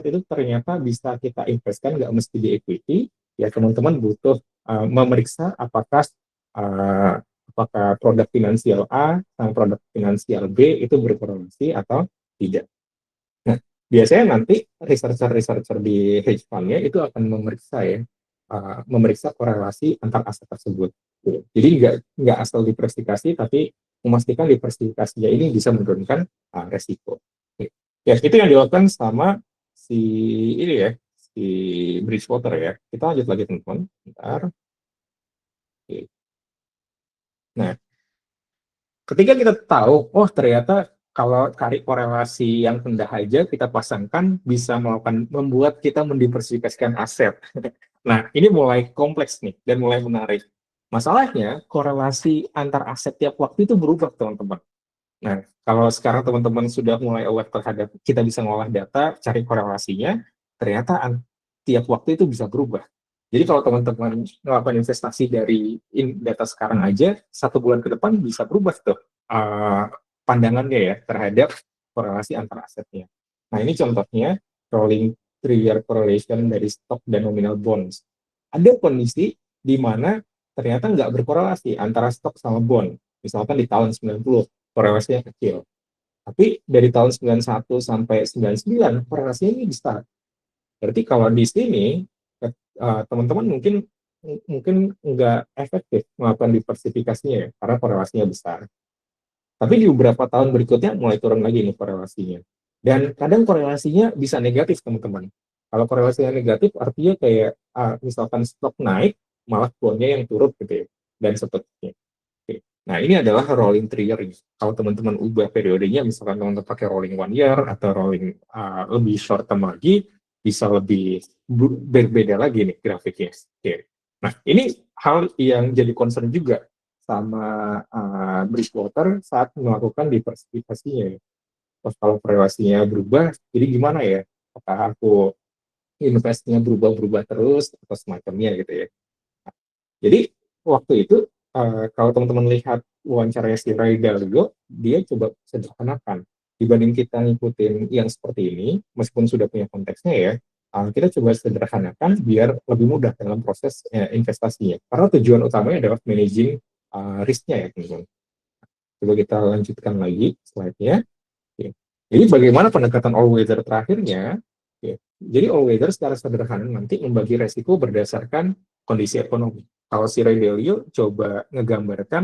itu ternyata bisa kita investkan, nggak mesti di equity, ya teman-teman butuh memeriksa uh, apakah produk finansial A sama produk finansial B itu berkorelasi atau tidak. Nah, biasanya nanti researcher di hedge fund-nya itu akan memeriksa korelasi antar aset tersebut. Jadi nggak asal diversifikasi, tapi memastikan diversifikasinya ini bisa menurunkan resiko. Ya, itu yang dilakukan sama si ini ya, si Bridgewater ya. Kita lanjut lagi teman-teman. Bentar. Oke. Nah, ketika kita tahu, oh ternyata kalau cari korelasi yang rendah aja kita pasangkan bisa membuat kita mendiversifikasikan aset. Nah, ini mulai kompleks nih dan mulai menarik. Masalahnya, korelasi antar aset tiap waktu itu berubah, teman-teman. Nah, kalau sekarang teman-teman sudah mulai aware terhadap kita bisa ngolah data, cari korelasinya, ternyata tiap waktu itu bisa berubah. Jadi kalau teman-teman melakukan investasi dari data sekarang aja, 1 bulan ke depan bisa berubah tuh uh, pandangannya ya terhadap korelasi antar asetnya. Nah, ini contohnya rolling 3-year correlation dari stock dan nominal bonds. Ada kondisi di mana ternyata nggak berkorelasi antara stok sama bond. Misalkan di tahun 90, korelasinya kecil. Tapi dari tahun 91 sampai 99, korelasinya ini besar. Berarti kalau di sini teman-teman mungkin mungkin nggak efektif melakukan diversifikasinya ya, karena korelasinya besar. Tapi di beberapa tahun berikutnya mulai turun lagi nih korelasinya. Dan kadang korelasinya bisa negatif, teman-teman. Kalau korelasinya negatif, artinya kayak misalkan stok naik, malah bonnya yang turun gitu ya, dan seterusnya. Oke. Nah, ini adalah rolling 3 year. Kalau teman-teman ubah periodenya, misalkan teman-teman pakai rolling 1 year atau rolling lebih short term lagi, bisa lebih berbeda lagi nih grafiknya. Oke. Nah, ini hal yang jadi concern juga sama Bridgewater saat melakukan diversifikasinya. Terus kalau korelasinya berubah, jadi gimana ya? Apakah aku investasinya berubah-berubah terus atau semacamnya gitu ya? Jadi waktu itu kalau teman-teman lihat wawancaranya si Ray Dalio, dia coba sederhanakan. Dibanding kita ngikutin yang seperti ini, meskipun sudah punya konteksnya ya, kita coba sederhanakan biar lebih mudah dalam proses investasinya. Karena tujuan utamanya adalah managing risk-nya ya teman-teman. Coba kita lanjutkan lagi slide-nya. Oke. Jadi bagaimana pendekatan all weather terakhirnya? Oke. Jadi all weather secara sederhana nanti membagi resiko berdasarkan kondisi ekonomi. Kalau si Ray Dalio coba ngegambarkan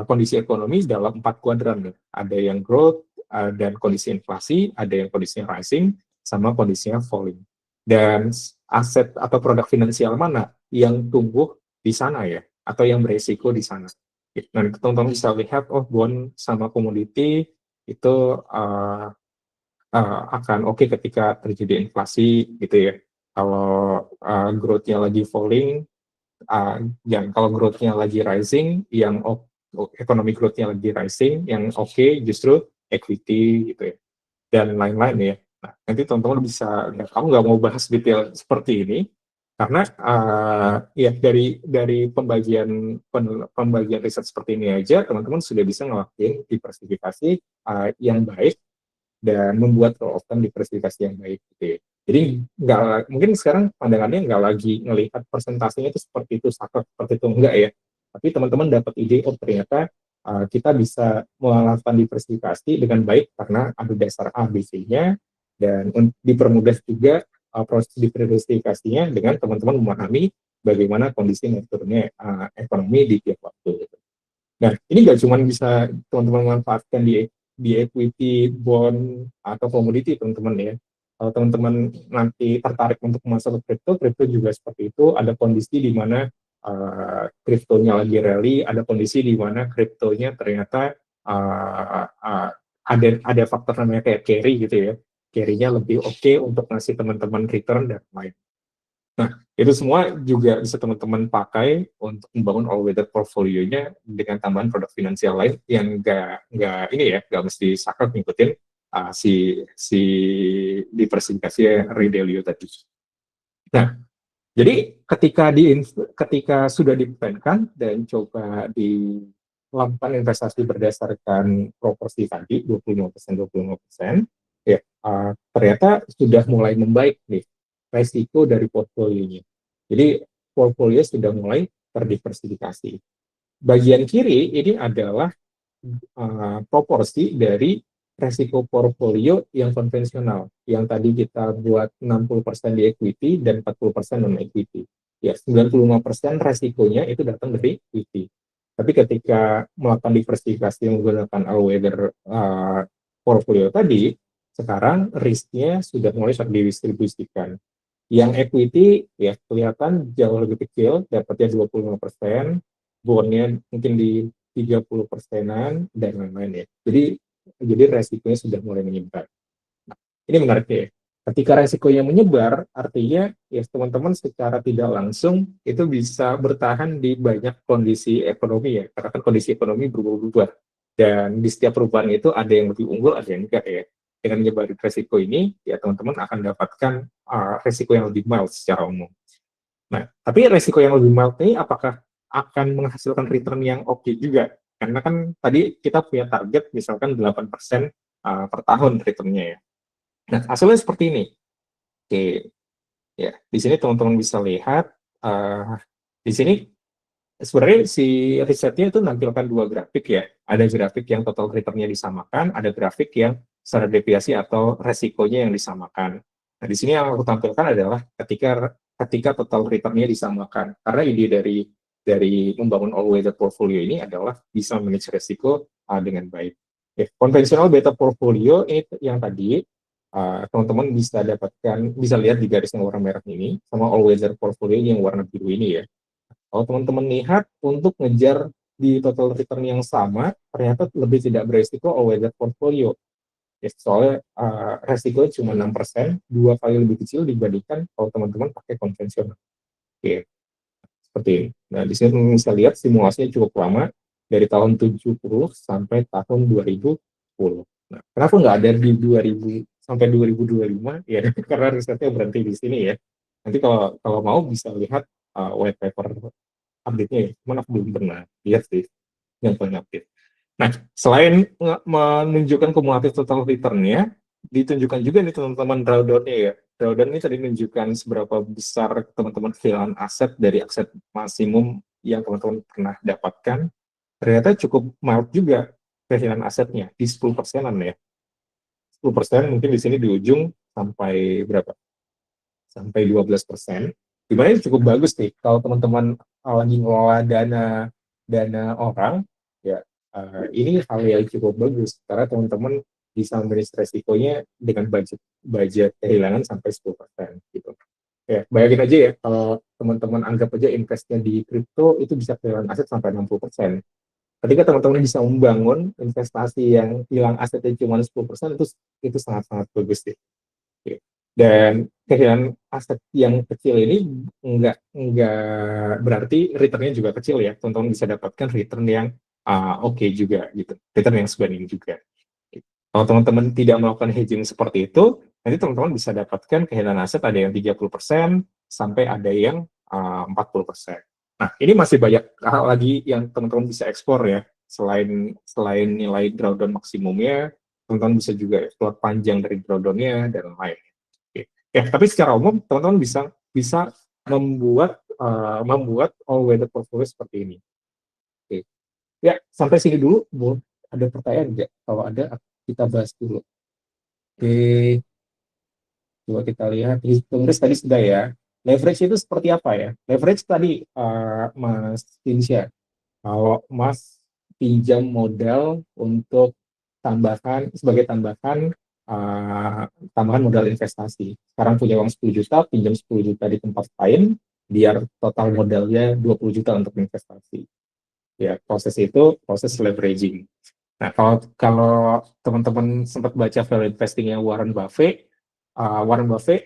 kondisi ekonomi dalam 4 kuadran nih. Ada yang growth, dan kondisi inflasi, ada yang kondisinya rising, sama kondisinya falling. Dan aset atau produk finansial mana yang tumbuh di sana ya, atau yang beresiko di sana. Nah, teman-teman bisa lihat, oh bond sama komoditi itu akan oke ketika terjadi inflasi gitu ya. Kalau growth-nya lagi falling, yang kalau growth-nya lagi rising, yang ekonomi growth-nya lagi rising, yang oke justru equity gitu ya, dan lain-lain ya. Nah, nanti teman-teman bisa lihat, aku nggak mau bahas detail seperti ini, karena ya dari pembagian riset seperti ini aja, teman-teman sudah bisa ngelakuin diversifikasi yang baik dan membuat role-of-time diversifikasi yang baik gitu ya. Jadi nggak mungkin sekarang pandangannya nggak lagi ngelihat persentasenya itu seperti itu, saklek seperti itu, enggak ya. Tapi teman-teman dapat ide, oh ternyata kita bisa melakukan diversifikasi dengan baik karena ada dasar A, B, C-nya, dan dipermudah juga proses diversifikasinya dengan teman-teman memahami bagaimana kondisi naturnya ekonomi di tiap waktu. Gitu. Nah, ini nggak cuma bisa teman-teman manfaatkan di equity, bond, atau komoditi, teman-teman ya. Kalau teman-teman nanti tertarik untuk masuk ke kripto, kripto juga seperti itu. Ada kondisi di mana kriptonya lagi rally, ada kondisi di mana kriptonya ternyata ada faktor namanya kayak carry gitu ya. Carry-nya lebih oke untuk ngasih teman-teman return dan lain. Nah, itu semua juga bisa teman-teman pakai untuk membangun all-weather portfolio-nya dengan tambahan produk finansial lain yang nggak ini ya, nggak mesti saklek ngikutin si si diversifikasi Ray Dalio tadi. Nah, jadi ketika sudah diplankan dan coba dilakukan investasi berdasarkan proporsi tadi 25%, ya ternyata sudah mulai membaik nih resiko dari portfolionya. Jadi portfolio sudah mulai terdiversifikasi. Bagian kiri ini adalah proporsi dari resiko portfolio yang konvensional. Yang tadi kita buat 60% di equity dan 40% non-equity. Ya, 95% resikonya itu datang dari equity. Tapi ketika melakukan diversifikasi menggunakan all-weather portfolio tadi, sekarang risknya sudah mulai terdistribusikan. Yang equity ya kelihatan jauh lebih kecil, dapatnya 25%, bondnya mungkin di 30%-an, dan lain-lain ya. Jadi resikonya sudah mulai menyebar. Nah, ini menarik ya. Ketika resikonya menyebar, artinya ya teman-teman secara tidak langsung itu bisa bertahan di banyak kondisi ekonomi ya. Karena kan kondisi ekonomi berubah-ubah. Dan di setiap perubahan itu ada yang lebih unggul, ada yang enggak ya. Dengan menyebar resiko ini, ya teman-teman akan dapatkan resiko yang lebih mild secara umum. Nah, tapi resiko yang lebih mild ini apakah akan menghasilkan return yang oke juga? Karena kan tadi kita punya target misalkan 8% per tahun returnnya ya. Nah, hasilnya seperti ini. Oke, ya di sini teman-teman bisa lihat di sini sebenarnya si risetnya itu menampilkan dua grafik ya. Ada grafik yang total returnnya disamakan, ada grafik yang standar deviasi atau resikonya yang disamakan. Nah, di sini yang aku tampilkan adalah ketika ketika total return-nya disamakan. Karena ide dari membangun all weather portfolio ini adalah bisa manage resiko dengan baik. Konvensional beta portfolio ini yang tadi teman-teman bisa dapatkan, bisa lihat di garis yang warna merah ini, sama all weather portfolio yang warna biru ini ya. Kalau teman-teman lihat untuk ngejar di total return yang sama, ternyata lebih tidak beresiko all weather portfolio. Ya, soalnya resikonya cuma 6%, 2 kali lebih kecil dibandingkan kalau teman-teman pakai konvensional. Oke, seperti ini. Nah, di sini teman-teman bisa lihat simulasinya cukup lama, dari tahun 70 sampai tahun 2010. Nah, kenapa nggak ada di 2000 sampai 2025? Ya, karena risetnya berhenti di sini ya. Nanti kalau kalau mau bisa lihat white paper update-nya ya. Cuman aku belum pernah lihat sih yang paling update. Nah, selain menunjukkan kumulatif total return-nya, ditunjukkan juga nih teman-teman drawdown-nya ya. Drawdown ini tadi menunjukkan seberapa besar teman-teman kehilangan aset dari aset maksimum yang teman-teman pernah dapatkan. Ternyata cukup mild juga kehilangan asetnya, di 10%-an ya. 10% mungkin di sini di ujung sampai berapa? Sampai 12%. Dimana ini cukup bagus nih kalau teman-teman lagi ngelola dana orang ya, ini hal yang cukup bagus karena teman-teman bisa manage resikonya dengan budget budget kehilangan sampai 10% gitu. Ya, bayangin aja ya kalau teman-teman anggap aja investnya di kripto itu bisa kehilangan aset sampai 60%. Ketika teman-teman bisa membangun investasi yang hilang asetnya cuma 10%, itu sangat-sangat bagus sih. Dan kehilangan aset yang kecil ini nggak berarti returnnya juga kecil ya. Teman-teman bisa dapatkan return yang oke juga gitu, return yang sebanding juga. Kalau teman-teman tidak melakukan hedging seperti itu, nanti teman-teman bisa dapatkan kehilangan aset ada yang 30% sampai ada yang 40%. Nah, ini masih banyak hal lagi yang teman-teman bisa ekspor ya. Selain selain nilai drawdown maksimumnya, teman-teman bisa juga ekspor panjang dari drawdownnya dan lain. Oke. Ya, tapi secara umum teman-teman bisa bisa membuat all weather portfolio seperti ini. Oke. Ya, sampai sini dulu. Ada pertanyaan nggak? Kalau ada, kita bahas dulu. Oke, coba kita lihat. Terus tadi sudah ya. Leverage itu seperti apa ya? Leverage tadi, Mas Tinsya, kalau Mas pinjam modal untuk sebagai tambahan modal investasi. Sekarang punya uang 10 juta, pinjam 10 juta di tempat lain, biar total modalnya 20 juta untuk investasi. Ya, proses itu proses leveraging. Nah, kalau teman-teman sempat baca value investingnya Warren Buffett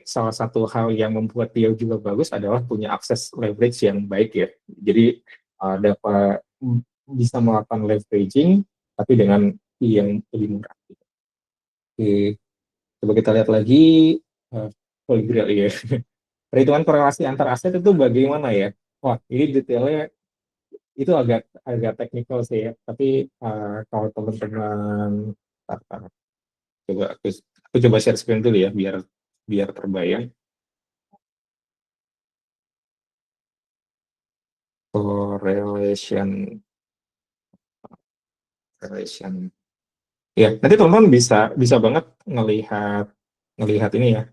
salah satu hal yang membuat dia juga bagus adalah punya akses leverage yang baik ya. Jadi dapat bisa melakukan leveraging tapi dengan fee yang lebih murah. Oke, coba kita lihat lagi Holy Grail ya. Perhitungan korelasi antar aset itu bagaimana ya? Wah, ini detailnya itu agak agak teknikal sih ya. Tapi kalau teman-teman coba aku coba share screen dulu ya biar biar terbayang. Correlation relation. Ya, nanti teman-teman bisa bisa banget ngelihat ngelihat ini ya,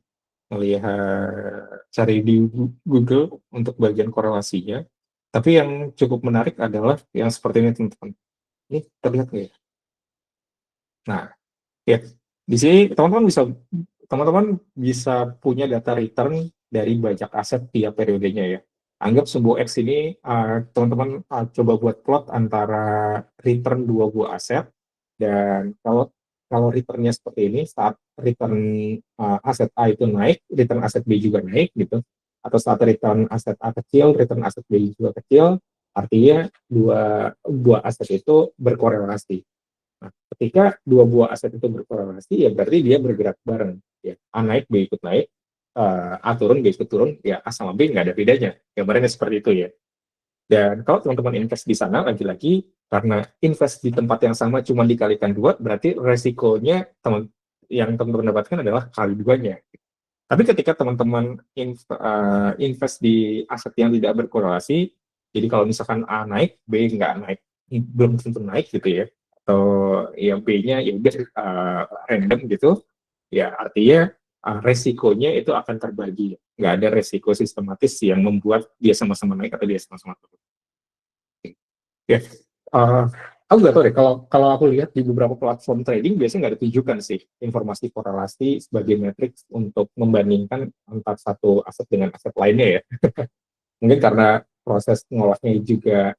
ngelihat cari di Google untuk bagian korelasinya. Tapi yang cukup menarik adalah yang seperti ini teman-teman. Ini terlihat nggak ya? Nah, ya di sini teman-teman bisa punya data return dari banyak aset tiap periodenya ya. Anggap sebuah X ini teman-teman coba buat plot antara return dua buah aset, dan kalau kalau returnnya seperti ini, saat return aset A itu naik, return aset B juga naik gitu. Atau saat return aset A kecil, return aset B juga kecil, artinya dua buah aset itu berkorelasi. Nah, ketika dua buah aset itu berkorelasi, ya berarti dia bergerak bareng. Ya, A naik, B ikut naik, A turun, B ikut turun, ya A sama B nggak ada bedanya. Gambarnya seperti itu ya. Dan kalau teman-teman invest di sana, lagi-lagi, karena invest di tempat yang sama cuma dikalikan dua, berarti resikonya yang teman-teman dapatkan adalah kali duanya. Tapi ketika teman-teman invest di aset yang tidak berkorelasi, jadi kalau misalkan A naik, B nggak naik, belum tentu naik gitu ya, atau yang B-nya ya udah random gitu, ya artinya resikonya itu akan terbagi. Nggak ada resiko sistematis yang membuat dia sama-sama naik atau dia sama-sama turun. Ya, uh, aku nggak tahu deh. Kalau kalau aku lihat di beberapa platform trading biasanya nggak ditunjukkan sih informasi korelasi sebagai matriks untuk membandingkan antara satu aset dengan aset lainnya ya. Mungkin karena proses ngolahnya juga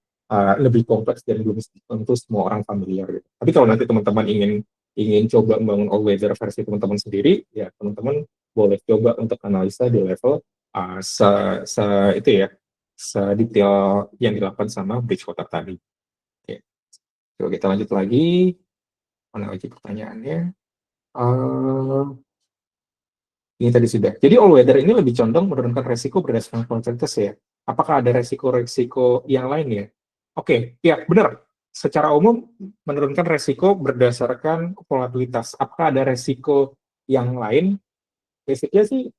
lebih kompleks dan belum tentu semua orang familiar gitu. Tapi kalau nanti teman-teman ingin ingin coba membangun all weather versi teman-teman sendiri, ya teman-teman boleh coba untuk analisa di level se, se itu ya, sedetail yang dilakukan sama Bridgewater tadi. Oke. Coba kita lanjut lagi. Mana lagi pertanyaannya? Uh, ini tadi sudah. Jadi all weather ini lebih condong menurunkan resiko berdasarkan volatilitas ya. Apakah ada resiko-resiko yang lain ya? Oke, ya benar. Secara umum menurunkan resiko berdasarkan volatilitas. Apakah ada resiko yang lain? Basicnya sih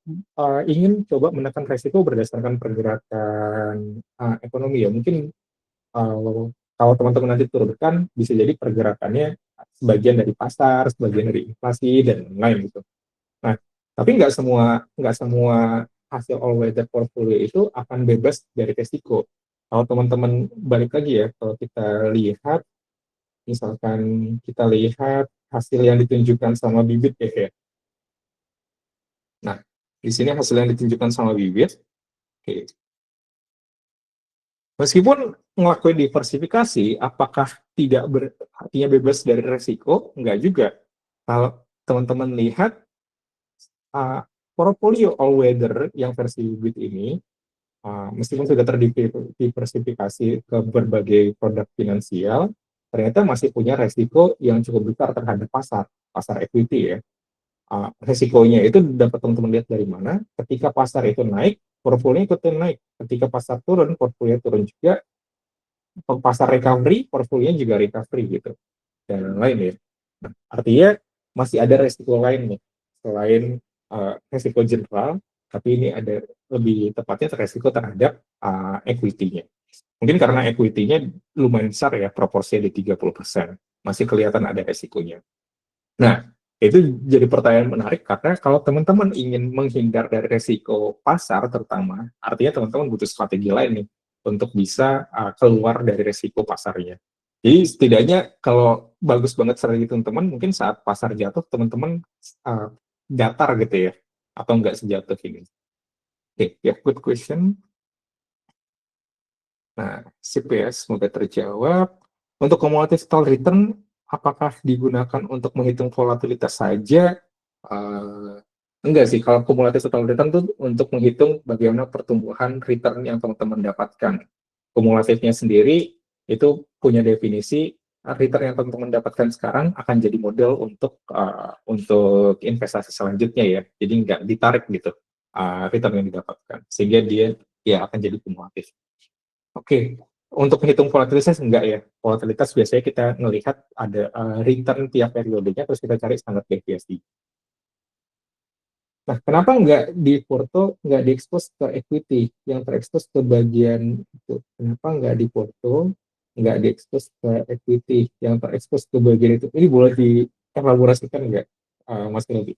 ingin coba menekan resiko berdasarkan pergerakan ekonomi ya. Mungkin kalau teman-teman nanti turunkan, bisa jadi pergerakannya sebagian dari pasar, sebagian dari inflasi dan lain-lain gitu. Nah, tapi nggak semua hasil all weather portfolio itu akan bebas dari resiko. Kalau teman-teman balik lagi ya, kalau kita lihat, misalkan kita lihat hasil yang ditunjukkan sama bibit ya. Nah, di sini hasil yang ditunjukkan sama bibit, oke. Meskipun ngelakuin diversifikasi, apakah tidak artinya bebas dari resiko? Enggak juga. Kalau teman-teman lihat uh, portfolio all weather yang versi bibit ini, meskipun sudah terdiversifikasi ke berbagai produk finansial, ternyata masih punya resiko yang cukup besar terhadap pasar equity ya. Resikonya itu dapat teman-teman lihat dari mana? Ketika pasar itu naik, portfolio ikutin naik. Ketika pasar turun, portfolio turun juga. Pasar recovery, portfolio juga recovery gitu. Dan lain ya. Nah, artinya masih ada resiko lain nih selain resiko general, tapi ini ada lebih tepatnya resiko terhadap equity-nya. Mungkin karena equity-nya lumayan besar ya, proporsinya di 30%. Masih kelihatan ada resikonya. Nah, itu jadi pertanyaan menarik karena kalau teman-teman ingin menghindar dari resiko pasar terutama, artinya teman-teman butuh strategi lain nih untuk bisa keluar dari resiko pasarnya. Jadi setidaknya kalau bagus banget strategi teman-teman, mungkin saat pasar jatuh teman-teman uh, datar gitu ya, atau enggak sejatuh ini. Oke, ya, good question. Nah, sip ya, semoga terjawab. Untuk cumulative total return, apakah digunakan untuk menghitung volatilitas saja? Eh, enggak sih, kalau cumulative total return itu untuk menghitung bagaimana pertumbuhan return yang teman-teman dapatkan. Kumulatifnya sendiri itu punya definisi return yang teman-teman dapatkan sekarang akan jadi model untuk investasi selanjutnya ya. Jadi nggak ditarik gitu return yang didapatkan, sehingga dia ya akan jadi kumulatif. Oke, untuk menghitung volatilitas enggak ya. Volatilitas biasanya kita melihat ada return tiap periodenya, terus kita cari standar deviasi. Nah, kenapa enggak di Porto, enggak diekspos ke equity, yang terekspos ke bagian itu? Kenapa enggak di Porto, enggak diekspos ke equity, yang terekspos ke bagian itu? Ini boleh dielaborasikan enggak, Mas Robi?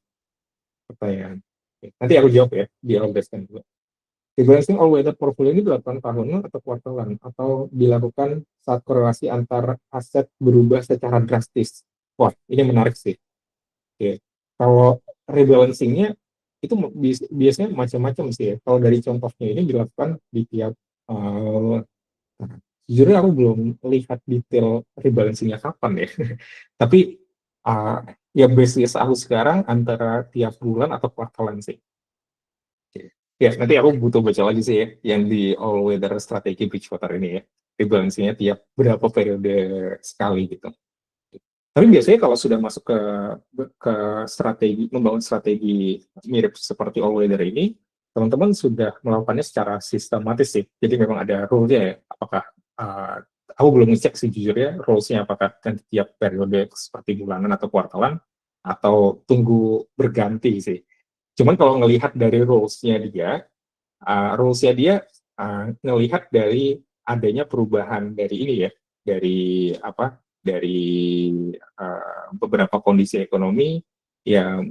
Pertanyaan. Oke, nanti aku jawab ya, dielaborasikan dulu. Rebalancing all weather portfolio ini dilakukan tahunan atau kuartalan atau dilakukan saat korelasi antar aset berubah secara drastis. Wah, ini menarik sih. Oke. Kalau rebalancingnya itu biasanya macam-macam sih ya. Kalau dari contohnya ini dilakukan di tiap uh, jujur aku belum lihat detail rebalancingnya kapan ya. Tapi uh, ya basis aku sekarang antara tiap bulan atau kuartalan sih. Ya, nanti aku butuh baca lagi sih ya, yang di all weather strategi Bridgewater ini ya. Rebalancingnya tiap berapa periode sekali gitu. Tapi biasanya kalau sudah masuk ke strategi, membangun strategi mirip seperti all weather ini, teman-teman sudah melakukannya secara sistematis sih. Jadi memang ada rule-nya ya. Apakah uh, aku belum ngecek sih jujurnya rules-nya apakah kan tiap periode seperti bulanan atau kuartalan atau tunggu berganti sih. Cuman kalau ngelihat dari rules-nya dia ngelihat dari adanya perubahan dari ini ya, dari apa? Dari beberapa kondisi ekonomi yang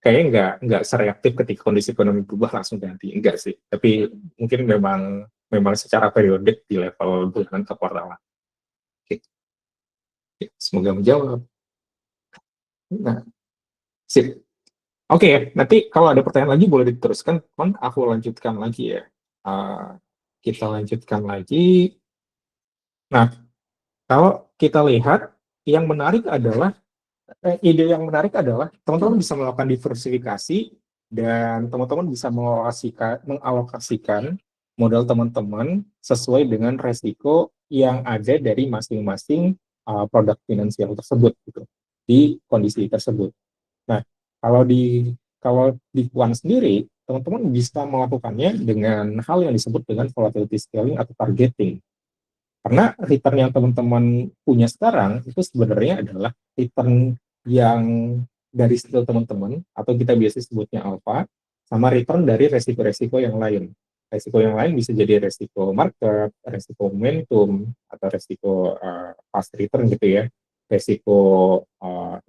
kayaknya nggak sereaktif ketika kondisi ekonomi berubah langsung ganti, enggak sih. Tapi mungkin memang memang secara periodik di level bulanan ke kuartalan. Oke, semoga menjawab. Nah, sip. Oke ya, nanti kalau ada pertanyaan lagi boleh diteruskan, aku lanjutkan lagi ya. Uh, kita lanjutkan lagi. Nah, kalau kita lihat, yang menarik adalah ide yang menarik adalah teman-teman bisa melakukan diversifikasi dan teman-teman bisa mengalokasikan modal teman-teman sesuai dengan resiko yang ada dari masing-masing produk finansial tersebut gitu di kondisi tersebut. Nah, kalau di Quant sendiri, teman-teman bisa melakukannya dengan hal yang disebut dengan volatility scaling atau targeting. Karena return yang teman-teman punya sekarang itu sebenarnya adalah return yang dari skill teman-teman, atau kita biasa sebutnya alpha, sama return dari resiko-resiko yang lain. Resiko yang lain bisa jadi resiko market, resiko momentum, atau resiko past return gitu ya, resiko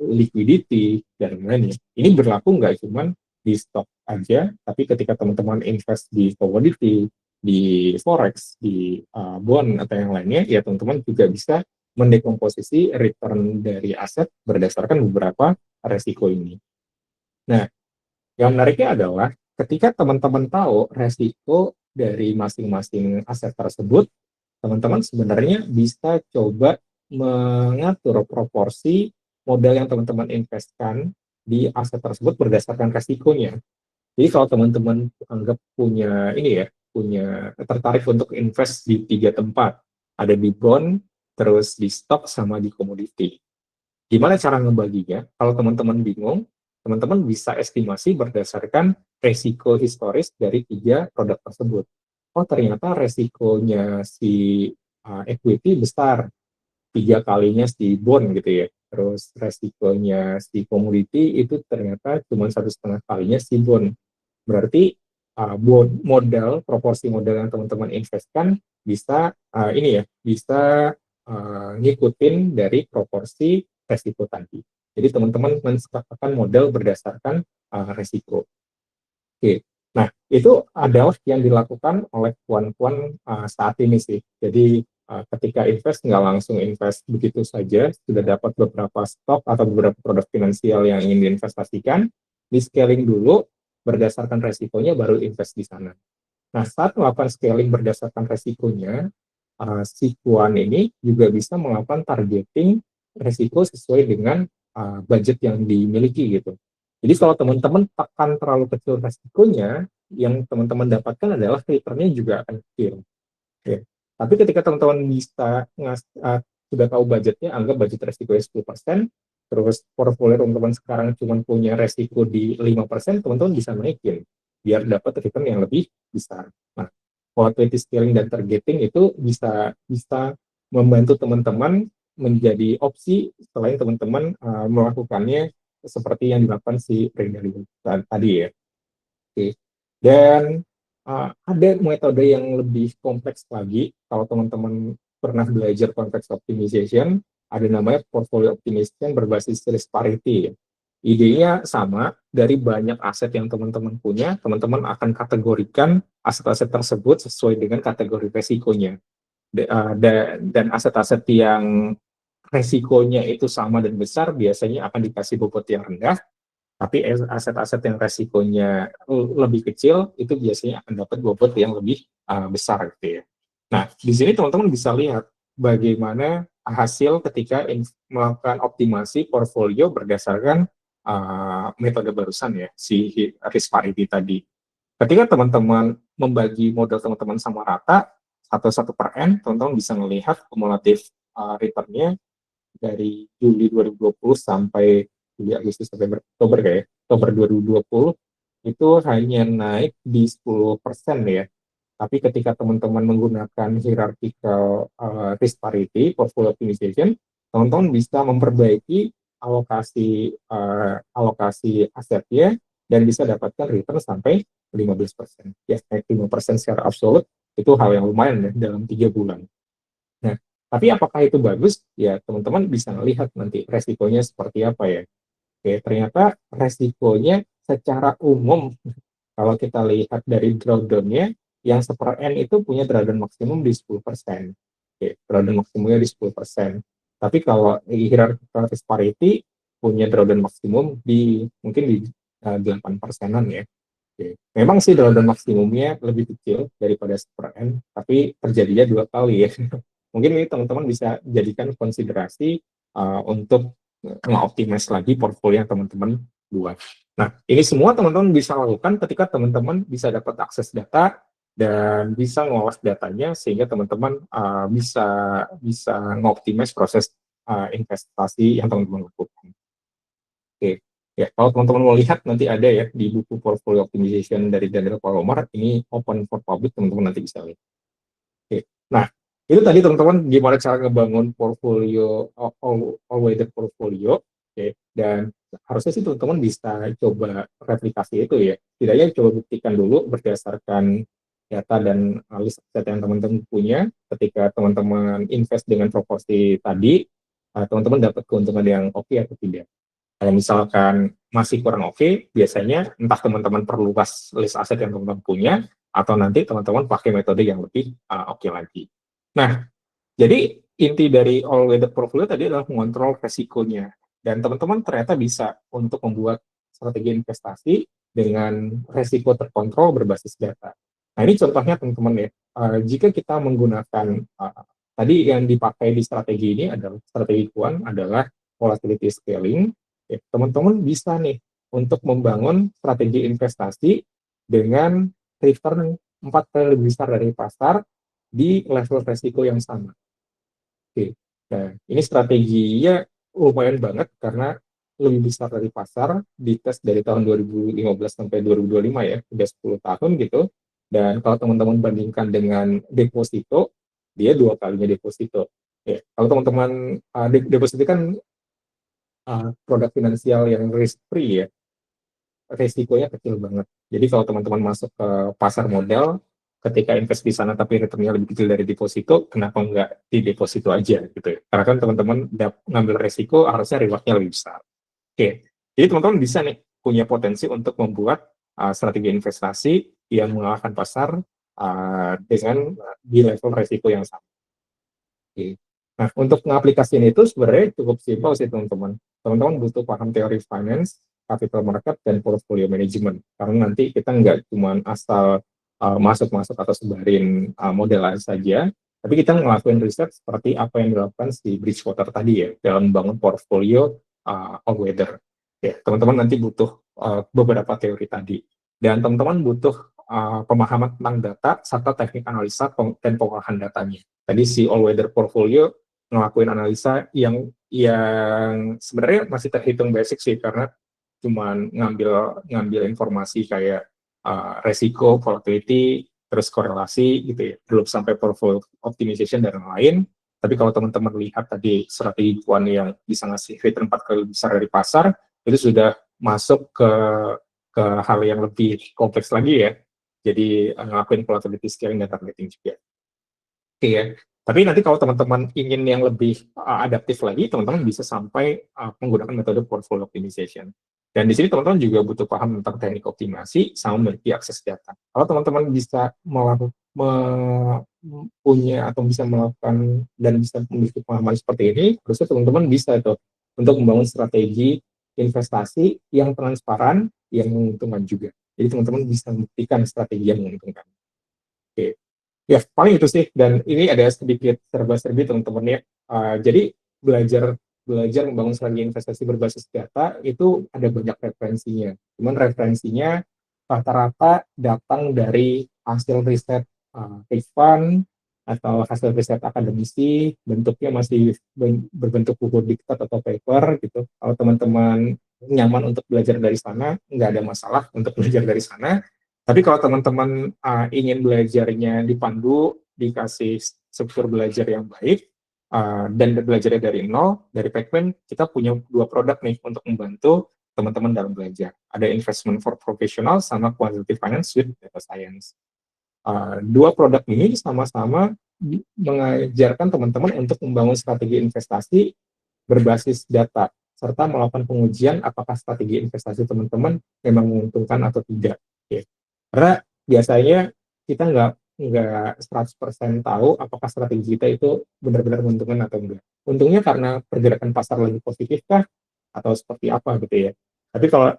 liquidity, dan lain-lainnya. Ini berlaku nggak cuma di stock aja, tapi ketika teman-teman invest di commodity, di forex, di bond atau yang lainnya, ya teman-teman juga bisa mendekomposisi return dari aset berdasarkan beberapa resiko ini. Nah, yang menariknya adalah ketika teman-teman tahu resiko dari masing-masing aset tersebut, teman-teman sebenarnya bisa coba mengatur proporsi modal yang teman-teman investkan di aset tersebut berdasarkan resikonya. Jadi kalau teman-teman anggap punya ini ya, punya tertarik untuk invest di 3 tempat, ada di bond, terus di stock, sama di komoditi. Gimana cara ngebaginya? Kalau teman-teman bingung, teman-teman bisa estimasi berdasarkan resiko historis dari 3 produk tersebut. Oh, ternyata resikonya si equity besar, 3 kalinya si bond gitu ya. Terus resikonya si komoditi itu ternyata cuma 1,5 kalinya si bond. Berarti modal, proporsi modal yang teman-teman investkan bisa ini ya, bisa ngikutin dari proporsi resiko tadi. Jadi teman-teman menetapkan modal berdasarkan resiko. Oke. Nah, itu adalah yang dilakukan oleh puan-puan saat ini sih. Jadi ketika invest nggak langsung invest begitu saja, sudah dapat beberapa stok atau beberapa produk finansial yang ingin diinvestasikan, di scaling dulu berdasarkan resikonya baru invest di sana. Nah, saat melakukan scaling berdasarkan resikonya, si Kuan ini juga bisa melakukan targeting resiko sesuai dengan budget yang dimiliki gitu. Jadi kalau teman-teman tekan terlalu kecil resikonya, yang teman-teman dapatkan adalah returnnya juga akan kecil. Ya. Tapi ketika teman-teman bisa sudah tahu budgetnya, anggap budget resikonya 10%, terus portfolio teman-teman sekarang cuma punya resiko di 5%, teman-teman bisa naikin biar dapat return yang lebih besar. Nah, volatility scaling dan targeting itu bisa bisa membantu teman-teman menjadi opsi selain teman-teman melakukannya seperti yang dilakukan si Ray tadi ya. Oke. Dan ada metode yang lebih kompleks lagi. Kalau teman-teman pernah belajar context optimization, ada namanya portfolio optimization berbasis risk parity. Idenya sama, dari banyak aset yang teman-teman punya, teman-teman akan kategorikan aset-aset tersebut sesuai dengan kategori resikonya. Dan aset-aset yang resikonya itu sama dan besar biasanya akan dikasih bobot yang rendah, tapi aset-aset yang resikonya lebih kecil itu biasanya akan dapat bobot yang lebih besar gitu ya. Nah, di sini teman-teman bisa lihat bagaimana hasil ketika melakukan optimasi portfolio berdasarkan metode barusan ya, si risk parity tadi. Ketika teman-teman membagi modal teman-teman sama rata, satu per N, teman-teman bisa melihat kumulatif return-nya dari Juli 2020 sampai Juli, Agustus, September, Oktober kayak Oktober 2020 itu hanya naik di 10% ya. Tapi ketika teman-teman menggunakan hierarchical risk parity, portfolio optimization, teman-teman bisa memperbaiki alokasi asetnya dan bisa dapatkan return sampai 15%. Ya, naik 5% secara absolut itu hal yang lumayan ya dalam 3 bulan. Nah, tapi apakah itu bagus? Ya, teman-teman bisa melihat nanti resikonya seperti apa ya. Oke, ternyata resikonya secara umum kalau kita lihat dari drawdown-nya, yang 1/n itu punya drawdown maksimum di 10%. Oke, drawdown maksimumnya di 10%. Tapi kalau hierarchical risk parity punya drawdown maksimum di mungkin di 8 persenan ya. Oke. Memang sih drawdown maksimumnya lebih kecil daripada 1/n, tapi terjadinya 2 kali ya. Mungkin ini teman-teman bisa jadikan konsiderasi untuk mengoptimize lagi portfolio yang teman-teman buat. Nah, ini semua teman-teman bisa lakukan ketika teman-teman bisa dapat akses data dan bisa ngolah datanya sehingga teman-teman bisa bisa ngoptimize proses investasi yang teman-teman lakukan. Oke, ya kalau teman-teman mau lihat nanti ada ya di buku Portfolio Optimization dari Daniel Palomar, ini open for public, teman-teman nanti bisa lihat. Oke, nah itu tadi teman-teman gimana cara ngebangun portfolio all weather portfolio, oke, dan harusnya sih teman-teman bisa coba replikasi itu ya, setidaknya coba buktikan dulu berdasarkan data dan list aset yang teman-teman punya. Ketika teman-teman invest dengan proporsi tadi, teman-teman dapat keuntungan yang oke atau tidak. Kalau misalkan masih kurang oke, biasanya entah teman-teman perluas list aset yang teman-teman punya, atau nanti teman-teman pakai metode yang lebih oke lagi. Nah, jadi inti dari all weather portfolio tadi adalah mengontrol resikonya. Dan teman-teman ternyata bisa untuk membuat strategi investasi dengan resiko terkontrol berbasis data. Nah, ini contohnya teman-teman ya. Jika kita menggunakan tadi yang dipakai di strategi ini adalah strategi Quant adalah volatility scaling. Ya, teman-teman bisa nih untuk membangun strategi investasi dengan return 4 kali lebih besar dari pasar di level resiko yang sama. Oke, nah ini strateginya lumayan banget karena lebih besar dari pasar, dites dari tahun 2015 sampai 2025 ya, udah 10 tahun gitu. Dan kalau teman-teman bandingkan dengan deposito, dia 2 kalinya deposito. Ya, kalau teman-teman deposito kan produk finansial yang risk free ya, resikonya kecil banget. Jadi kalau teman-teman masuk ke pasar modal, ketika invest di sana tapi returnnya lebih kecil dari deposito, kenapa nggak di deposito aja gitu ya? Karena kan teman-teman ngambil resiko, harusnya rewardnya lebih besar. Oke, jadi teman-teman bisa nih punya potensi untuk membuat strategi investasi yang mengalahkan pasar dengan di level resiko yang sama. Oke. Nah, untuk mengaplikasikan itu sebenarnya cukup simpel sih teman-teman. Teman-teman butuh paham teori finance, capital market, dan portfolio management. Karena nanti kita nggak cuma asal masuk-masuk atau sebarin model saja, tapi kita ngelakuin riset seperti apa yang dilakukan si Bridgewater tadi ya, dalam membangun portfolio all weather. Ya, teman-teman nanti butuh beberapa teori tadi. Dan teman-teman butuh pemahaman tentang data serta teknik analisa dan pengolahan datanya. Tadi si all weather portfolio ngelakuin analisa yang sebenarnya masih terhitung basic sih karena cuman ngambil informasi kayak resiko, volatility, terus korelasi gitu ya, belum sampai portfolio optimization dan lain. Tapi kalau teman-teman lihat tadi strategi Quant yang bisa ngasih return 4 kali besar dari pasar, itu sudah masuk ke hal yang lebih kompleks lagi ya. Jadi ngelakuin volatility scaling dan targeting juga. Oke ya. Tapi nanti kalau teman-teman ingin yang lebih adaptif lagi, teman-teman bisa sampai menggunakan metode portfolio optimization. Dan di sini teman-teman juga butuh paham tentang teknik optimasi sama memiliki akses data. Kalau teman-teman bisa punya atau bisa melakukan dan bisa memiliki pemahaman seperti ini, harusnya teman-teman bisa tuh untuk membangun strategi investasi yang transparan, yang menguntungkan juga. Jadi teman-teman bisa membuktikan strategi yang menguntungkan. Oke. Ya, paling itu sih. Dan ini ada sedikit serba-serbi teman-teman ya. Jadi belajar belajar membangun strategi investasi berbasis data itu ada banyak referensinya. Cuman referensinya rata-rata datang dari hasil riset hedge fund atau hasil riset akademisi, bentuknya masih berbentuk buku diktat atau paper gitu. Kalau teman-teman nyaman untuk belajar dari sana, nggak ada masalah untuk belajar dari sana. Tapi kalau teman-teman ingin belajarnya dipandu, dikasih struktur belajar yang baik, dan belajarnya dari nol, dari Pacman, kita punya 2 produk nih untuk membantu teman-teman dalam belajar. Ada Investment for Professional sama Quantitative Finance with Data Science. 2 produk ini sama-sama mengajarkan teman-teman untuk membangun strategi investasi berbasis data. serta melakukan pengujian apakah strategi investasi teman-teman memang menguntungkan atau tidak. Oke. Karena biasanya kita nggak 100% tahu apakah strategi kita itu benar-benar menguntungkan atau enggak. Untungnya karena pergerakan pasar lagi positif kah atau seperti apa gitu ya. Tapi kalau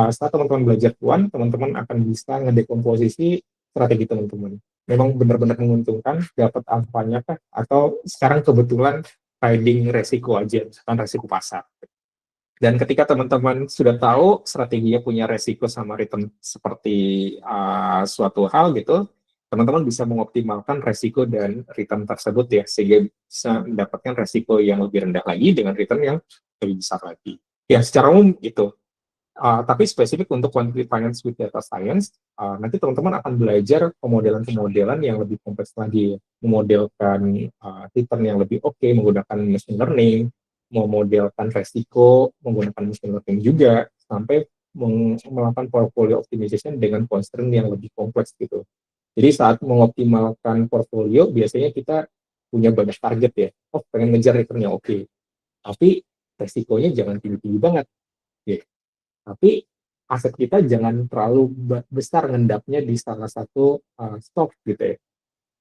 setelah teman-teman belajar cuan, teman-teman akan bisa ngedekomposisi strategi teman-teman. Memang benar-benar menguntungkan, dapat alfanya kah? Atau sekarang kebetulan trading resiko aja, misalkan resiko pasar. Dan ketika teman-teman sudah tahu strateginya punya resiko sama return seperti suatu hal gitu, teman-teman bisa mengoptimalkan resiko dan return tersebut ya, sehingga bisa mendapatkan resiko yang lebih rendah lagi dengan return yang lebih besar lagi. Ya, secara umum itu. Tapi spesifik untuk quantitative finance with data science, nanti teman-teman akan belajar pemodelan-pemodelan yang lebih kompleks lagi, memodelkan return yang lebih oke, menggunakan machine learning, memodelkan resiko, menggunakan machine learning juga, sampai melakukan portfolio optimization dengan constraint yang lebih kompleks gitu. Jadi saat mengoptimalkan portfolio, biasanya kita punya banyak target ya, pengen ngejar return yang oke, tapi resikonya jangan tinggi-tinggi banget, ya. Tapi aset kita jangan terlalu besar ngendapnya di salah satu stok gitu ya,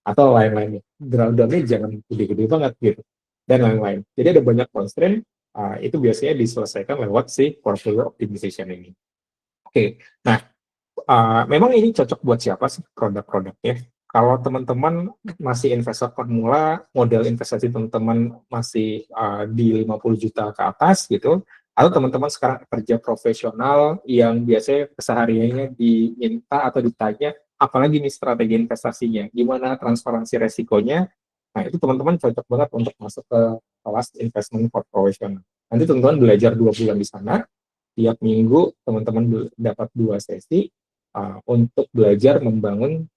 atau lain-lainnya. Drawdownnya jangan gede-gede banget gitu, dan lain-lain. Jadi ada banyak constraint, itu biasanya diselesaikan lewat si portfolio optimization ini. Oke, nah memang ini cocok buat siapa sih produk-produknya? Kalau teman-teman masih investor pemula, modal investasi teman-teman masih di 50 juta ke atas gitu, atau teman-teman sekarang kerja profesional yang biasanya kesehariannya diminta atau ditanya, apalagi nih strategi investasinya, gimana transparansi resikonya, nah itu teman-teman cocok banget untuk masuk ke kelas investment for professional. Nanti teman-teman belajar 2 bulan di sana, tiap minggu teman-teman dapat 2 sesi untuk belajar membangun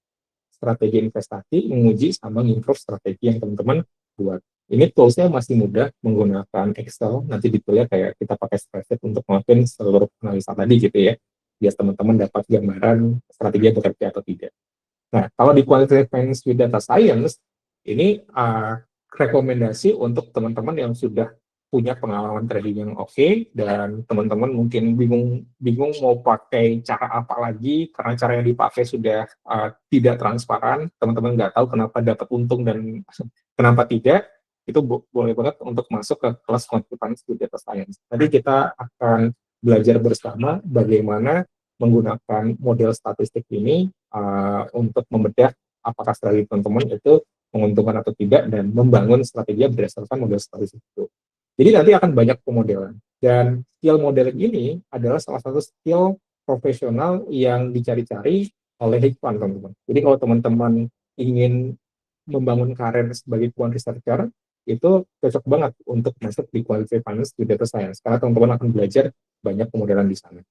strategi investasi, menguji sama improve strategi yang teman-teman buat. Ini toolsnya masih mudah, menggunakan Excel, nanti detailnya kayak kita pakai spreadsheet untuk melakukan seluruh analisa tadi gitu ya, biar teman-teman dapat gambaran strategi bekerja atau tidak. Nah, kalau di quantitative finance with data science, ini rekomendasi untuk teman-teman yang sudah punya pengalaman trading yang oke, dan teman-teman mungkin bingung mau pakai cara apa lagi karena cara yang dipakai sudah tidak transparan, teman-teman nggak tahu kenapa dapat untung dan kenapa tidak, itu boleh banget untuk masuk ke kelas quantitative finance with data science. Nanti kita akan belajar bersama bagaimana menggunakan model statistik ini untuk membedah apakah strategi teman-teman itu menguntungkan atau tidak, dan membangun strategi berdasarkan model statistik itu. Jadi nanti akan banyak pemodelan, dan skill modeling ini adalah salah satu skill profesional yang dicari-cari oleh Hikman, teman-teman. Jadi kalau teman-teman ingin membangun karir sebagai quant researcher, itu cocok banget untuk masuk di quantitative finance with data science, karena teman-teman akan belajar banyak pemodelan di sana.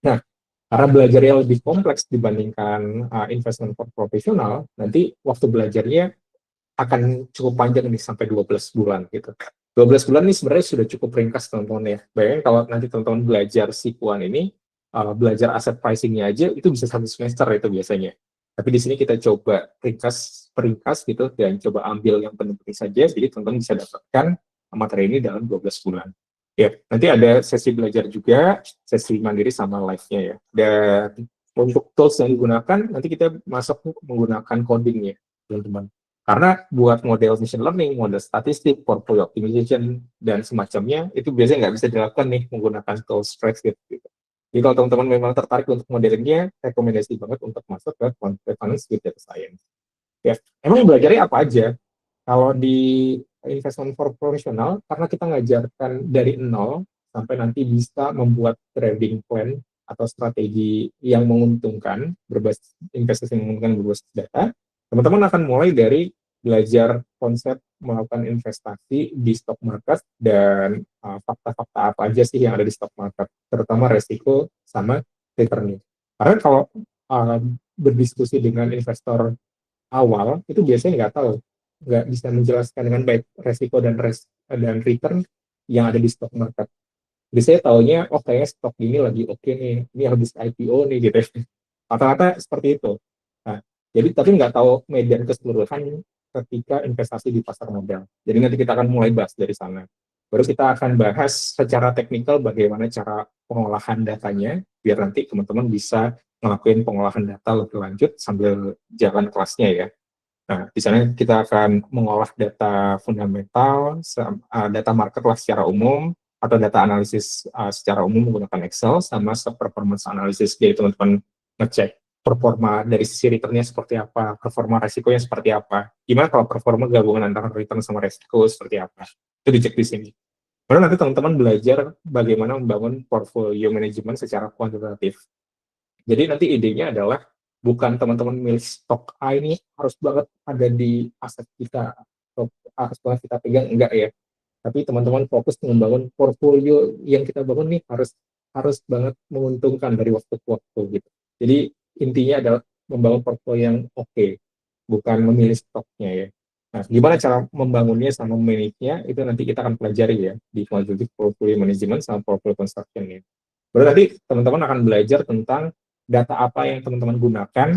Nah, karena belajarnya lebih kompleks dibandingkan investment for profesional, nanti waktu belajarnya akan cukup panjang nih, sampai 12 bulan gitu. 12 bulan ini sebenarnya sudah cukup ringkas teman-teman ya. Bayangin kalau nanti teman-teman belajar Sikuan ini, belajar aset pricingnya aja itu bisa 1 semester itu biasanya. Tapi di sini kita coba peringkas gitu, dan coba ambil yang penting-penting saja, jadi teman-teman bisa dapatkan materi ini dalam 12 bulan. Ya, nanti ada sesi belajar juga, sesi mandiri sama live-nya ya. Dan untuk tools yang digunakan, nanti kita masuk menggunakan coding ya, teman-teman. Karena buat model machine learning, model statistik, portfolio optimization, dan semacamnya, itu biasanya nggak bisa dilakukan nih menggunakan tools spreadsheet gitu. Jadi kalau teman-teman memang tertarik untuk modelingnya, rekomendasi banget untuk masuk ke quantitative finance with data science. Ya, emang belajarnya apa aja? Kalau di investment for profesional, karena kita ngajarkan dari nol sampai nanti bisa membuat trading plan atau strategi yang menguntungkan berbasis investasi yang menguntungkan berbasis data, teman-teman akan mulai dari belajar konsep melakukan investasi di stock market, dan fakta-fakta apa aja sih yang ada di stock market, terutama resiko sama returnnya. Karena kalau berdiskusi dengan investor awal, itu biasanya nggak bisa menjelaskan dengan baik resiko dan return yang ada di stock market. Jadi saya taunya, kayaknya stok ini lagi oke nih, ini habis IPO nih gitu. Rata-rata seperti itu. Nah, jadi tapi nggak tahu medan keseluruhan ketika investasi di pasar modal. Jadi nanti kita akan mulai bahas dari sana. Baru kita akan bahas secara teknikal bagaimana cara pengolahan datanya, biar nanti teman-teman bisa ngelakuin pengolahan data lebih lanjut sambil jalan kelasnya ya. Nah, di sana kita akan mengolah data fundamental, data market lah secara umum, atau data analisis secara umum menggunakan Excel, sama performance analysis. Jadi teman-teman ngecek performa dari sisi returnnya seperti apa, performa resikonya seperti apa. Gimana kalau performa gabungan antara return sama resiko seperti apa. Itu dicek di sini. Baru nanti teman-teman belajar bagaimana membangun portfolio manajemen secara kuantitatif. Jadi nanti idenya adalah bukan teman-teman milih stok A ini harus banget ada di aset kita, atau harus banget kita pegang, enggak ya. Tapi teman-teman fokus membangun portfolio yang kita bangun nih harus harus banget menguntungkan dari waktu ke waktu gitu. Jadi intinya adalah membangun portfolio yang oke, bukan memilih stoknya ya. Nah, gimana cara membangunnya sama memanagenya itu nanti kita akan pelajari ya di quantitative portfolio management sama portfolio construction ya. Berarti teman-teman akan belajar tentang data apa yang teman-teman gunakan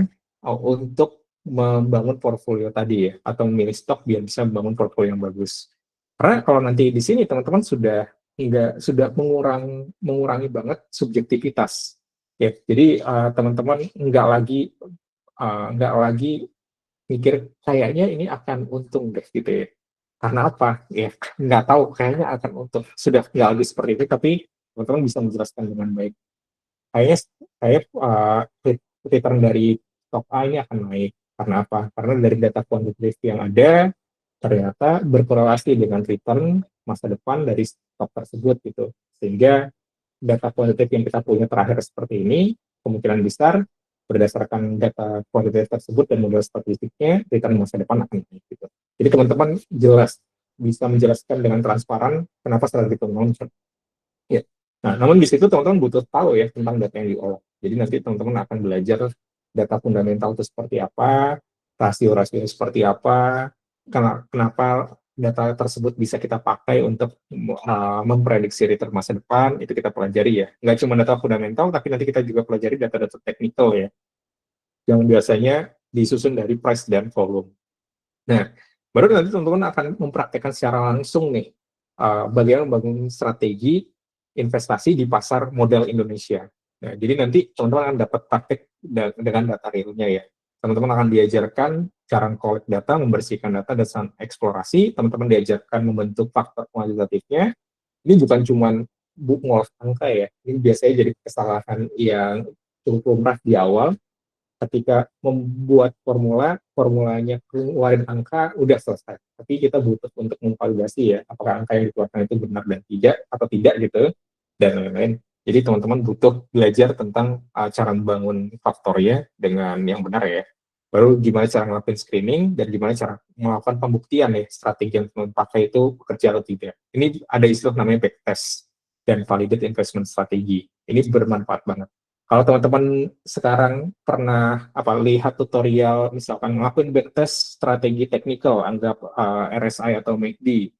untuk membangun portfolio tadi ya, atau memilih stok biar bisa membangun portfolio yang bagus. Karena kalau nanti di sini teman-teman sudah mengurangi banget subjektivitas. Ya, jadi teman-teman nggak lagi mikir kayaknya ini akan untung deh gitu ya. Karena apa? Ya nggak tahu kayaknya akan untung. Sudah nggak lagi seperti itu, tapi teman-teman bisa menjelaskan dengan baik. Kayaknya kayak return dari stok A ini akan naik. Karena apa? Karena dari data kuantitatif yang ada ternyata berkorelasi dengan return masa depan dari stok tersebut gitu. Sehingga data kuantitatif yang kita punya terakhir seperti ini, kemungkinan besar berdasarkan data kuantitatif tersebut dan model statistiknya, return masa depan akan naik gitu. Jadi teman-teman jelas bisa menjelaskan dengan transparan kenapa strategi keuangan. Ya. Nah, namun di situ teman-teman butuh tahu ya tentang data yang diolah. Jadi nanti teman-teman akan belajar data fundamental itu seperti apa, rasio-rasio seperti apa, kenapa data tersebut bisa kita pakai untuk memprediksi return masa depan, itu kita pelajari ya. Nggak cuma data fundamental, tapi nanti kita juga pelajari data-data teknikal ya, yang biasanya disusun dari price dan volume. Nah, baru nanti teman-teman akan mempraktekkan secara langsung nih, bagaimana membangun strategi investasi di pasar modal Indonesia. Nah, jadi nanti teman-teman akan dapat praktek dengan data realnya ya. Teman-teman akan diajarkan cara collect data, membersihkan data, dan eksplorasi. Teman-teman diajarkan membentuk faktor kuantitatifnya. Ini bukan cuma ngolah angka ya. Ini biasanya jadi kesalahan yang cukup lumrah di awal, ketika membuat formulanya keluarin angka, udah selesai. Tapi kita butuh untuk memvalidasi ya, apakah angka yang dikeluarkan itu benar dan tidak, atau tidak gitu, dan lain-lain. Jadi teman-teman butuh belajar tentang cara membangun faktornya dengan yang benar ya. Baru gimana cara ngelakuin screening, dan gimana cara melakukan pembuktian ya, strategi yang teman pakai itu bekerja atau tidak. Ini ada istilah namanya backtest dan validate investment strategy. Ini bermanfaat banget. Kalau teman-teman sekarang pernah lihat tutorial misalkan ngelakuin backtest strategi teknikal, anggap RSI atau MACD.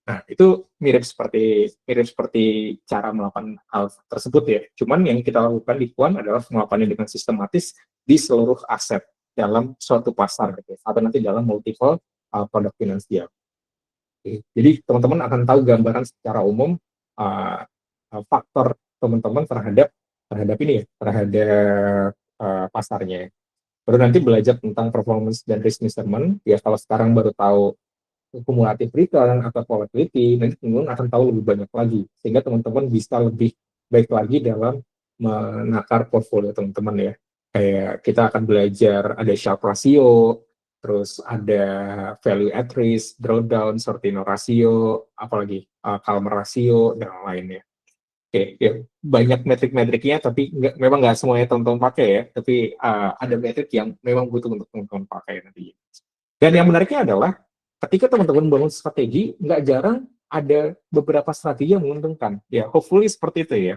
Nah, itu mirip seperti cara melakukan hal tersebut ya. Cuman yang kita lakukan di Quant adalah melakukannya dengan sistematis di seluruh aset dalam suatu pasar gitu, atau nanti dalam multiple produk finansial. Jadi teman-teman akan tahu gambaran secara umum uh, faktor teman-teman terhadap ini ya, terhadap pasarnya. Baru nanti belajar tentang performance dan risk measurement. Ya kalau sekarang baru tahu kumulatif return atau volatility, nanti teman-teman akan tahu lebih banyak lagi, sehingga teman-teman bisa lebih baik lagi dalam menakar portfolio teman-teman ya. Kayak kita akan belajar ada Sharpe ratio, terus ada value at risk, drawdown, Sortino ratio, apalagi Calmer ratio, dan lainnya. Oke, ya, banyak metrik-metriknya, tapi memang nggak semuanya teman-teman pakai ya, tapi ada metrik yang memang butuh untuk teman-teman pakai nanti. Dan yang menariknya adalah, ketika teman-teman bangun strategi, nggak jarang ada beberapa strategi yang menguntungkan. Ya, hopefully seperti itu ya.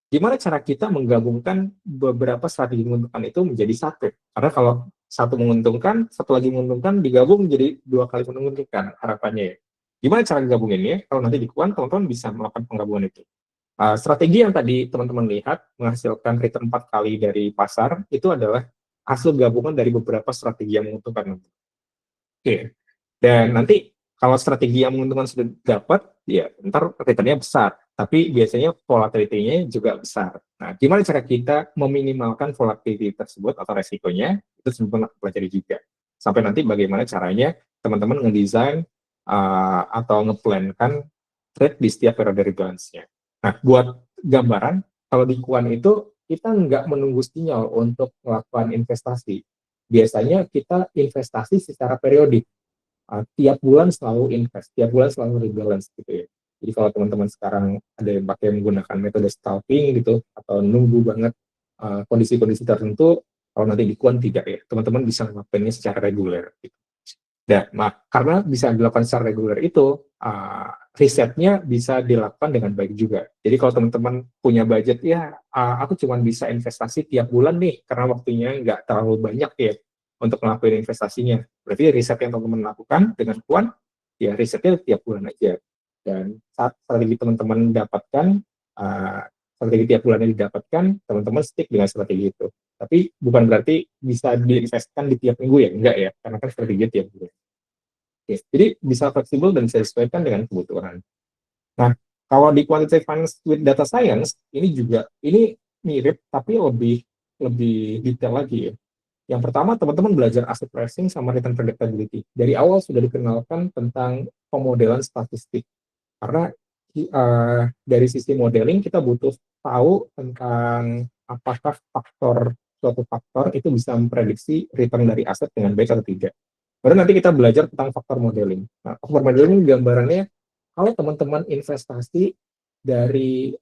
Gimana cara kita menggabungkan beberapa strategi menguntungkan itu menjadi satu? Karena kalau satu menguntungkan, satu lagi menguntungkan, digabung menjadi dua kali menguntungkan harapannya ya. Gimana cara gabunginnya? Kalau nanti di Quant, teman-teman bisa melakukan penggabungan itu. Strategi yang tadi teman-teman lihat menghasilkan return 4 kali dari pasar, itu adalah hasil gabungan dari beberapa strategi yang menguntungkan. Oke. Dan nanti Kalau strategi yang menguntungkan sudah dapat, ya ntar returnnya besar. Tapi biasanya volatility-nya juga besar. Nah, gimana cara kita meminimalkan volatility tersebut atau resikonya, itu sebenarnya pelajari juga. Sampai nanti bagaimana caranya teman-teman ngedesain atau ngeplankan trade di setiap periode rebalance-nya. Nah, buat gambaran, kalau di Kuan itu kita nggak menunggu sinyal untuk melakukan investasi. Biasanya kita investasi secara periodik. Tiap bulan selalu invest, tiap bulan selalu rebalance gitu ya. Jadi kalau teman-teman sekarang ada yang pakai menggunakan metode scalping gitu, atau nunggu banget kondisi-kondisi tertentu, kalau nanti di Kuan tidak ya, teman-teman bisa melakukannya secara reguler. Gitu. Nah, karena bisa dilakukan secara reguler itu, risetnya bisa dilakukan dengan baik juga. Jadi kalau teman-teman punya budget, ya aku cuma bisa investasi tiap bulan nih, karena waktunya nggak terlalu banyak ya untuk melakukan investasinya. Berarti riset yang teman-teman lakukan dengan Kuan, ya risetnya tiap bulan aja. Dan saat strategi teman-teman dapatkan, strategi tiap bulannya didapatkan, teman-teman stick dengan strategi itu. Tapi bukan berarti bisa diinvestkan di tiap minggu ya, enggak ya, karena kan strategi tiap bulan. Oke, jadi bisa fleksibel dan bisa disesuaikan dengan kebutuhan. Nah, kalau di quantitative finance with data science, ini mirip tapi lebih lebih detail lagi ya. Yang pertama, teman-teman belajar asset pricing sama return predictability. Dari awal sudah dikenalkan tentang pemodelan statistik. Karena dari sisi modeling kita butuh tahu tentang apakah suatu faktor itu bisa memprediksi return dari aset dengan baik atau tidak. Baru nanti kita belajar tentang faktor modeling. Nah, faktor modeling gambarannya kalau teman-teman investasi dari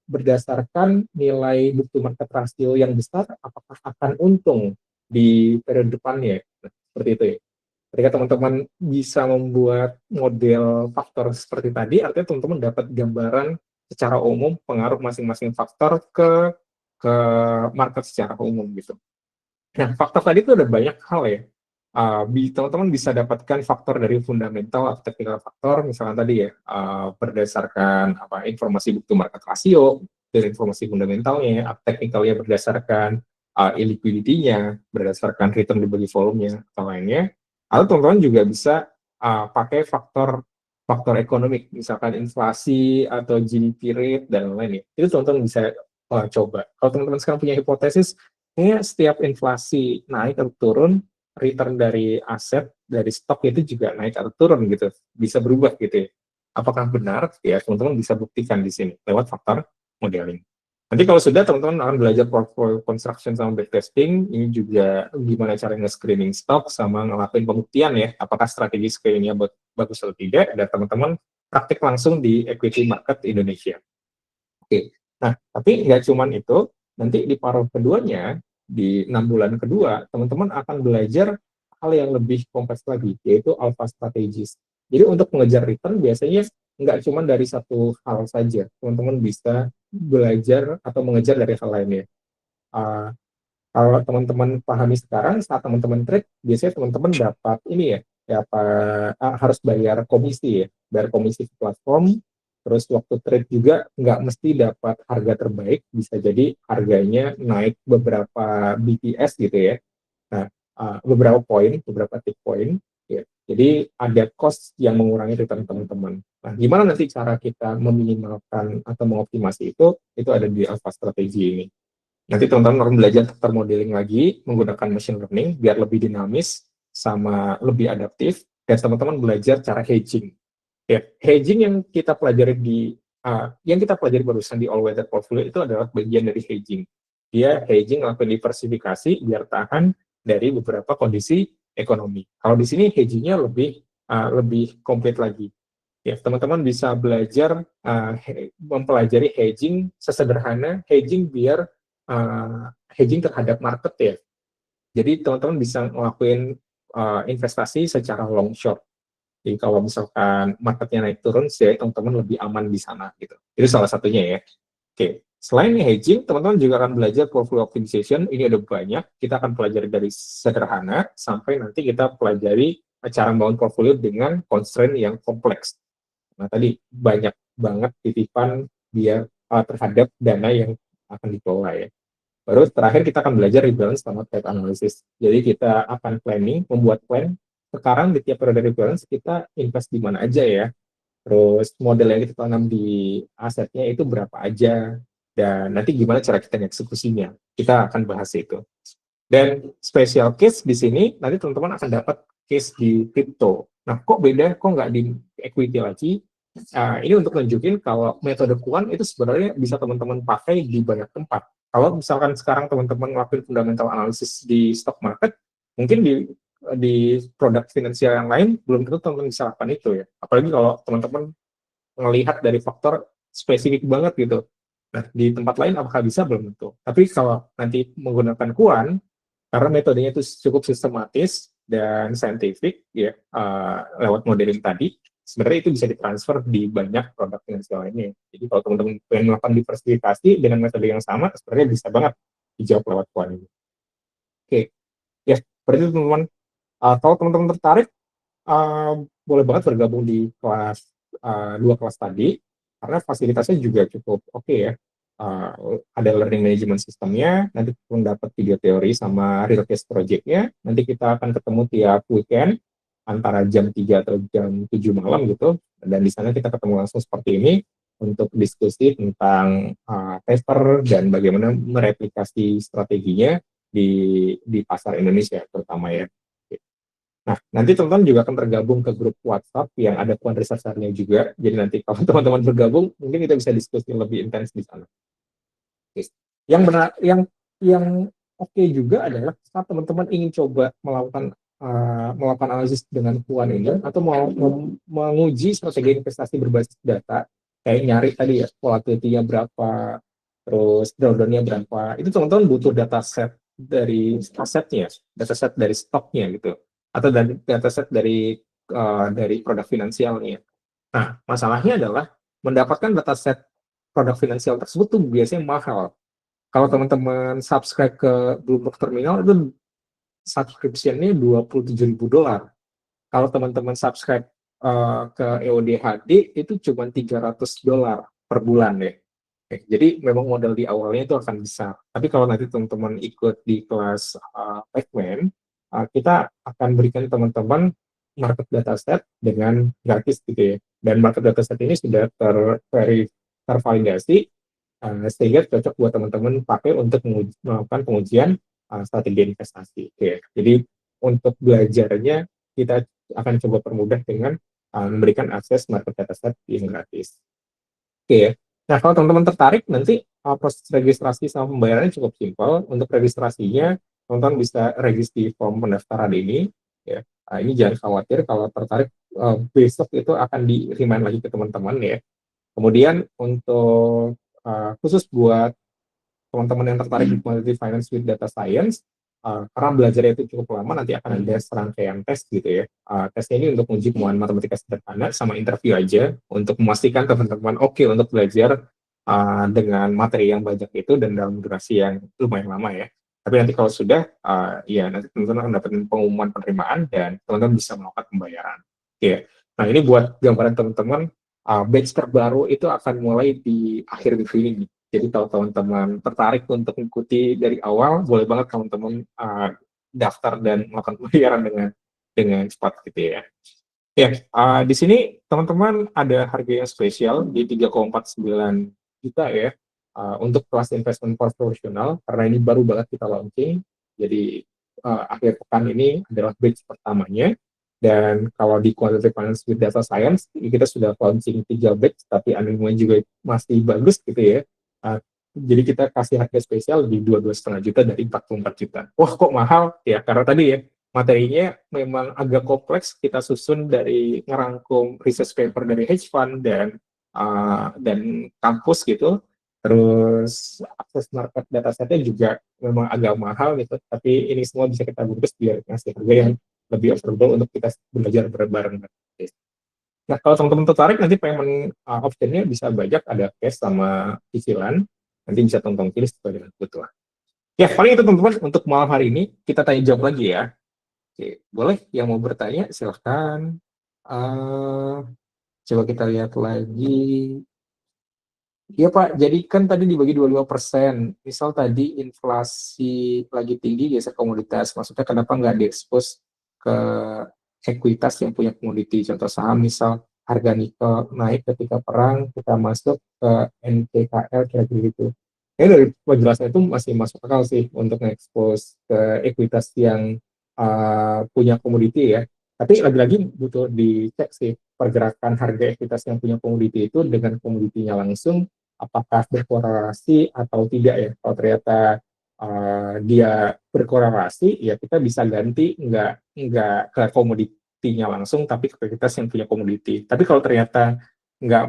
berdasarkan nilai bukti market rasio yang besar, apakah akan untung di periode depannya? Nah, seperti itu ya. Ketika teman-teman bisa membuat model faktor seperti tadi, artinya teman-teman dapat gambaran secara umum pengaruh masing-masing faktor ke market secara umum gitu. Nah, faktor tadi itu ada banyak hal ya. Teman-teman bisa dapatkan faktor dari fundamental atau technical faktor, misalnya tadi ya, berdasarkan informasi bukti market rasio, dari informasi fundamentalnya, technicalnya berdasarkan illiquidity-nya, berdasarkan return dibagi volumenya, atau lainnya. Atau teman-teman juga bisa pakai faktor ekonomik, misalkan inflasi atau GDP rate dan lain-lain ya. Itu teman-teman bisa coba. Kalau teman-teman sekarang punya hipotesis, kayaknya setiap inflasi naik atau turun, return dari aset, dari stok itu juga naik atau turun gitu, bisa berubah gitu ya. Apakah benar? Ya teman-teman bisa buktikan di sini lewat faktor modeling. Nanti kalau sudah teman-teman akan belajar portfolio construction sama backtesting, ini juga gimana cara nge-screening stok sama ngelakuin pembuktian ya, apakah strategi screeningnya bagus atau tidak, dan teman-teman praktik langsung di equity market Indonesia. Oke, nah tapi nggak cuman itu, nanti di paruh keduanya, di 6 bulan kedua, teman-teman akan belajar hal yang lebih kompleks lagi, yaitu alpha strategis. Jadi untuk mengejar return biasanya nggak cuma dari satu hal saja, teman-teman bisa belajar atau mengejar dari hal lainnya. Uh, Kalau teman-teman pahami sekarang, saat teman-teman trade, biasanya teman-teman dapat ini ya, harus bayar komisi ya, bayar komisi ke platform, terus waktu trade juga nggak mesti dapat harga terbaik, bisa jadi harganya naik beberapa BPS gitu ya. Nah, beberapa poin, beberapa tick poin, ya. Jadi ada cost yang mengurangi return teman-teman. Nah, gimana nanti cara kita meminimalkan atau mengoptimasi itu ada di alpha strategi ini. Nanti teman-teman akan belajar faktor modeling lagi menggunakan machine learning biar lebih dinamis sama lebih adaptif, dan teman-teman belajar cara hedging. Ya, hedging yang kita pelajari barusan di all weather portfolio itu adalah bagian dari hedging. Dia hedging melakukan diversifikasi biar tahan dari beberapa kondisi ekonomi. Kalau di sini hedgingnya lebih komplit lagi. Ya, teman-teman bisa belajar mempelajari hedging sesederhana hedging biar hedging terhadap market ya. Jadi teman-teman bisa ngelakuin investasi secara long short. Jadi kalau misalkan marketnya naik turun, jadi teman-teman lebih aman di sana gitu. Itu salah satunya ya. Oke, selain hedging, teman-teman juga akan belajar portfolio optimization. Ini ada banyak. Kita akan pelajari dari sederhana sampai nanti kita pelajari cara membangun portfolio dengan constraint yang kompleks. Nah, tadi banyak banget titipan dia terhadap dana yang akan dikelola ya. Baru terakhir kita akan belajar rebalance sama trade analysis. Jadi kita akan planning, membuat plan sekarang di tiap periode rebalance kita invest di mana aja ya, terus model yang kita tanam di asetnya itu berapa aja, dan nanti gimana cara kita eksekusinya. Kita akan bahas itu. Dan special case di sini, nanti teman-teman akan dapat case di crypto. Nah, kok beda? Kok nggak di equity lagi? Ini untuk nunjukin kalau metode kuan itu sebenarnya bisa teman-teman pakai di banyak tempat. Kalau misalkan sekarang teman-teman ngelakuin fundamental analysis di stock market, mungkin di produk finansial yang lain belum tentu teman-teman bisa lakukan itu ya. Apalagi kalau teman-teman melihat dari faktor spesifik banget gitu. Nah, di tempat lain apakah bisa? Belum tentu. Tapi kalau nanti menggunakan kuan, karena metodenya itu cukup sistematis dan saintifik ya, lewat modeling tadi, sebenarnya itu bisa ditransfer di banyak produk finansial lainnya. Jadi kalau teman-teman pengen melakukan diversifikasi dengan metode yang sama, sebenarnya bisa banget dijawab lewat kuan ini. Oke, ya berarti teman-teman, kalau teman-teman tertarik, boleh banget bergabung di kelas, dua kelas tadi, karena fasilitasnya juga cukup oke ya. Ada learning management systemnya, nanti pun dapat video teori sama real case project-nya. Nanti kita akan ketemu tiap weekend antara jam 3 atau jam 7 malam gitu. Dan di sana kita ketemu langsung seperti ini untuk diskusi tentang paper dan bagaimana mereplikasi strateginya di pasar Indonesia terutama ya. Nah, nanti teman-teman juga akan tergabung ke grup WhatsApp yang ada quant researcher-nya juga. Jadi nanti kalau teman-teman bergabung, mungkin kita bisa diskusi lebih intens di sana. Yang benar, yang oke juga adalah saat teman-teman ingin coba melakukan analisis dengan quant ini atau mau menguji strategi investasi berbasis data, kayak nyari tadi ya volatility-nya berapa, terus drawdown-nya berapa. Itu teman-teman butuh data set dari asetnya, data set dari stoknya gitu, atau dari data set dari produk finansialnya. Nah, masalahnya adalah mendapatkan data set produk finansial tersebut tuh biasanya mahal. Kalau teman-teman subscribe ke Bloomberg Terminal itu subscription-nya $27.000. Kalau teman-teman subscribe ke EODHD itu cuma $300 per bulan ya. Oke, jadi memang modal di awalnya itu akan besar. Tapi kalau nanti teman-teman ikut di kelas Pacman, kita akan berikan teman-teman market dataset dengan gratis gitu ya. Dan market dataset ini sudah tervalidasi, sehingga cocok buat teman-teman pakai untuk melakukan pengujian strategi investasi. Oke. Jadi untuk belajarnya kita akan coba permudah dengan memberikan akses market dataset yang gratis. Oke ya. Nah, kalau teman-teman tertarik, nanti proses registrasi sama pembayarannya cukup simpel. Untuk registrasinya, teman-teman bisa registrasi di form pendaftaran ini. Ya. Ini jangan khawatir, kalau tertarik, besok itu akan di-remind lagi ke teman-teman ya. Kemudian untuk khusus buat teman-teman yang tertarik di Quantitative Finance with Data Science, karena belajarnya itu cukup lama, nanti akan ada serangkaian tes gitu ya. Tesnya ini untuk uji kemampuan matematika sederhana sama interview aja, untuk memastikan teman-teman oke untuk belajar dengan materi yang banyak itu dan dalam durasi yang lumayan lama ya. Tapi nanti kalau sudah, ya nanti teman-teman akan dapat pengumuman penerimaan dan teman-teman bisa melakukan pembayaran. Oke. Nah, ini buat gambaran teman-teman, batch terbaru itu akan mulai di akhir minggu ini. Jadi kalau teman-teman tertarik untuk mengikuti dari awal, boleh banget teman-teman daftar dan melakukan pembayaran dengan cepat gitu ya. Ya, di sini teman-teman ada harga yang spesial di 3,49 juta ya, untuk kelas investment profesional, karena ini baru banget kita launching. Jadi akhir pekan ini adalah batch pertamanya. Dan kalau di Quantitative Finance with Data Science, kita sudah launching 3 batch, tapi animenya juga masih bagus gitu ya. Jadi kita kasih harga spesial di 22,5 juta dari 44 juta. Wah, kok mahal? Ya, karena tadi ya, materinya memang agak kompleks. Kita susun dari ngerangkum research paper dari hedge fund dan kampus gitu. Terus akses market datasetnya juga memang agak mahal gitu. Tapi ini semua bisa kita bungkus biar ngasih harga yang lebih affordable untuk kita belajar bareng-bareng. Nah, kalau teman-teman tertarik, nanti payment option-nya bisa banyak, ada cash sama cicilan. Nanti bisa teman-teman pilih sesuai dengan kebutuhan. Ya, paling itu teman-teman untuk malam hari ini. Kita tanya jawab lagi ya. Oke, boleh yang mau bertanya, silahkan. Coba kita lihat lagi. Iya Pak, jadi kan tadi dibagi 25%. Misal tadi inflasi lagi tinggi geser komoditas, maksudnya kenapa nggak diekspos ke ekuitas yang punya komoditi. Contoh saham misal harga nikel naik ketika perang, kita masuk ke NPKL kira-kira gitu. Ini dari penjelasan itu masih masuk akal sih untuk nge-expose ke ekuitas yang punya komoditi ya. Tapi lagi-lagi butuh dicek sih pergerakan harga ekuitas yang punya komoditi itu dengan komoditinya langsung apakah berkorelasi atau tidak ya. Kalau ternyata dia berkorelasi, ya kita bisa ganti nggak ke komoditinya langsung, tapi ke ekuitas yang punya komoditi. Tapi kalau ternyata nggak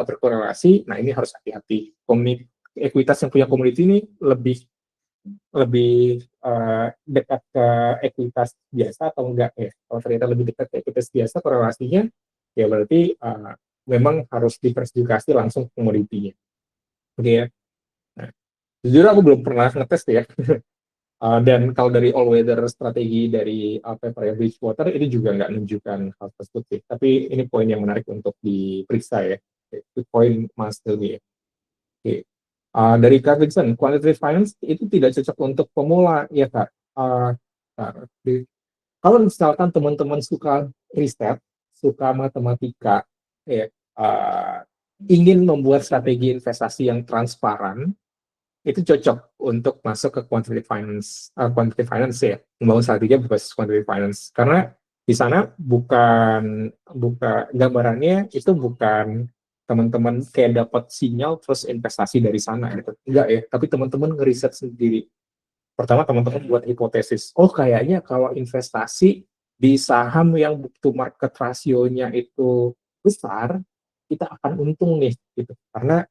berkorelasi, nah ini harus hati-hati. Ekuitas yang punya komoditi ini lebih lebih dekat ke ekuitas biasa atau enggak ya. Kalau ternyata lebih dekat ke ekuitas biasa korelasinya, ya berarti memang harus diversifikasi langsung ke komoditinya. Oke ya. Nah, jujur aku belum pernah ngetes ya. Dan kalau dari all weather strategi dari paper ya Bridgewater itu juga nggak menunjukkan hal tersebut sih. Tapi ini poin yang menarik untuk diperiksa ya. Itu poin Mas Hilmi ya. Oke. Dari Kak Vincent, quantitative finance itu tidak cocok untuk pemula ya Kak. Kak, kalau misalkan teman-teman suka riset, suka matematika, ya, ingin membuat strategi investasi yang transparan, itu cocok untuk masuk ke quantitative finance ya, membangun strategi berbasis quantitative finance. Karena di sana bukan gambarannya itu bukan teman-teman kayak dapat sinyal terus investasi dari sana gitu. Enggak ya, tapi teman-teman ngeriset sendiri. Pertama teman-teman buat hipotesis. Oh kayaknya kalau investasi di saham yang to market rasionya itu besar, kita akan untung nih gitu. Karena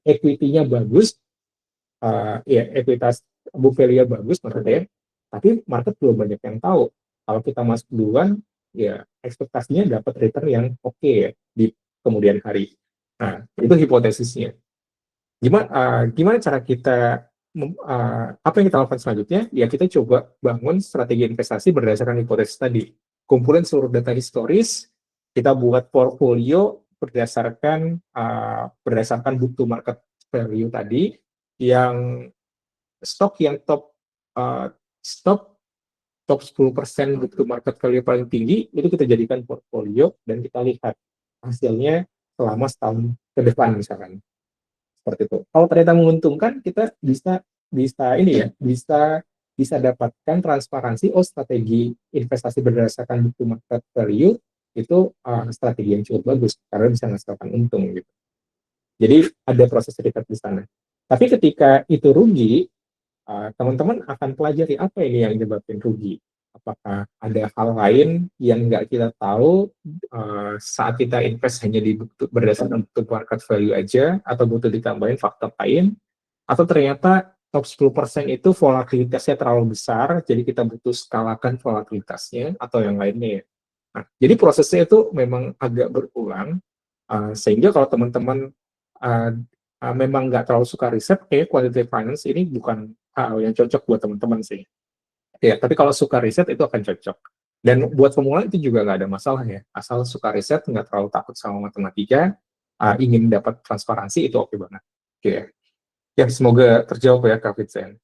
equity-nya bagus, ya ekuitas book value bagus maksudnya, tapi market belum banyak yang tahu. Kalau kita masuk duluan, ya ekspektasinya dapat return yang oke ya di kemudian hari. Nah, itu hipotesisnya. Gimana cara kita apa yang kita lakukan selanjutnya? Ya kita coba bangun strategi investasi berdasarkan hipotesis tadi. Kumpulin seluruh data historis, kita buat portfolio berdasarkan book to market value tadi, yang stok yang uh, stok top 10% book to market value paling tinggi itu kita jadikan portfolio dan kita lihat hasilnya selama setahun ke depan misalkan. Seperti itu. Kalau ternyata menguntungkan, kita bisa bisa ini ya, bisa dapatkan transparansi. Oh, strategi investasi berdasarkan book to market value itu strategi yang cukup bagus karena bisa menghasilkan untung gitu. Jadi ada proses riset di sana. Tapi ketika itu rugi, teman-teman akan pelajari apa ini yang menyebabkan rugi. Apakah ada hal lain yang nggak kita tahu saat kita invest hanya berdasarkan bentuk market value aja, atau butuh ditambahin faktor lain, atau ternyata top 10% itu volatilitasnya terlalu besar, jadi kita butuh skalakan volatilitasnya, atau yang lainnya ya. Nah, jadi prosesnya itu memang agak berulang, sehingga kalau teman-teman uh, memang nggak terlalu suka riset, quantitative finance ini bukan hal yang cocok buat teman-teman sih. Ya, tapi kalau suka riset itu akan cocok. Dan buat pemula itu juga nggak ada masalah ya. Asal suka riset, nggak terlalu takut sama matematika, ingin dapat transparansi, itu oke banget. Oke. Ya, semoga terjawab ya Kak Vincent.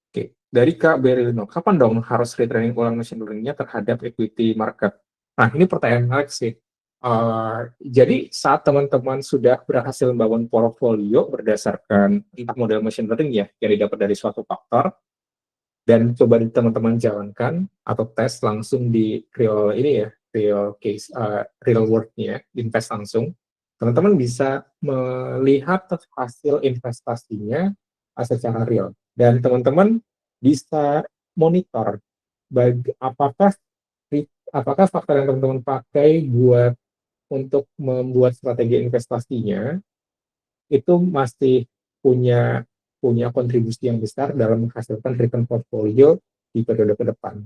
Oke. Dari Kak Berlino, kapan dong harus retraining ulang machine learning-nya terhadap equity market? Nah, ini pertanyaan menarik sih. Jadi saat teman-teman sudah berhasil membangun portfolio berdasarkan entah model machine learning ya yang didapat dari suatu faktor, dan coba teman-teman jalankan atau tes langsung di real ini ya, real case, real world-nya, invest langsung, teman-teman bisa melihat hasil investasinya secara real, dan teman-teman bisa monitor apakah faktor yang teman-teman pakai buat untuk membuat strategi investasinya itu masih punya punya kontribusi yang besar dalam menghasilkan return portfolio di periode ke depan.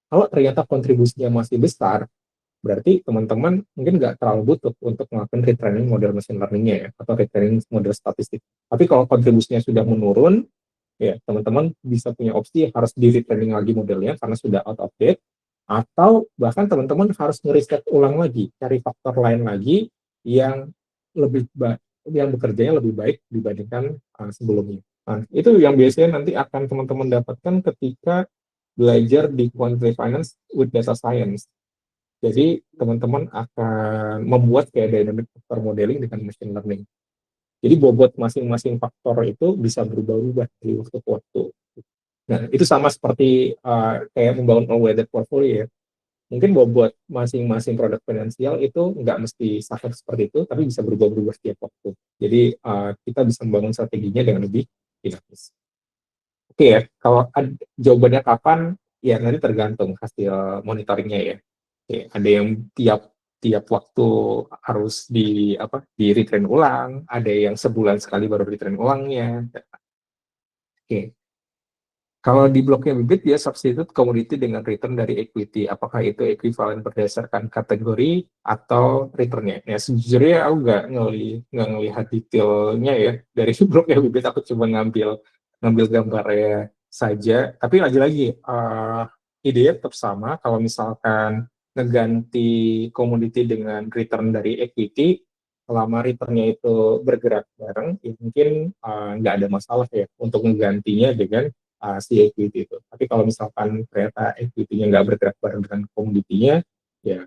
Kalau ternyata kontribusinya masih besar, berarti teman-teman mungkin nggak terlalu butuh untuk melakukan retraining model machine learning-nya ya, atau retraining model statistik. Tapi kalau kontribusinya sudah menurun, ya teman-teman bisa punya opsi harus di retraining lagi modelnya karena sudah out of date, atau bahkan teman-teman harus ngeriset ulang lagi, cari faktor lain lagi yang lebih yang bekerjanya lebih baik dibandingkan sebelumnya. Nah, itu yang biasanya nanti akan teman-teman dapatkan ketika belajar di quantitative finance with data science. Jadi teman-teman akan membuat kayak dynamic factor modeling dengan machine learning. Jadi bobot masing-masing faktor itu bisa berubah-ubah dari waktu ke waktu. Nah, itu sama seperti kayak membangun all-weather portfolio ya. Mungkin bobot masing-masing produk finansial itu nggak mesti sama seperti itu, tapi bisa berubah-ubah setiap waktu. Jadi kita bisa membangun strateginya dengan lebih dinamis. Oke ya, kalau jawabannya kapan, ya nanti tergantung hasil monitoringnya ya. Oke, ada yang tiap tiap waktu harus di retrain ulang, ada yang sebulan sekali baru retrain ulangnya. Oke, kalau di bloknya bibit dia substitute commodity dengan return dari equity. Apakah itu ekuivalen berdasarkan kategori atau returnnya? Ya sejujurnya aku nggak ngelihat detailnya ya dari bloknya bibit. Aku cuma ngambil gambarnya saja. Tapi lagi-lagi idenya tetap sama. Kalau misalkan ngeganti komoditi dengan return dari equity, selama returnnya itu bergerak bareng, ya mungkin nggak ada masalah ya untuk menggantinya dengan si equity itu. Tapi kalau misalkan ternyata equity-nya nggak bergerak bareng dengan komoditinya, ya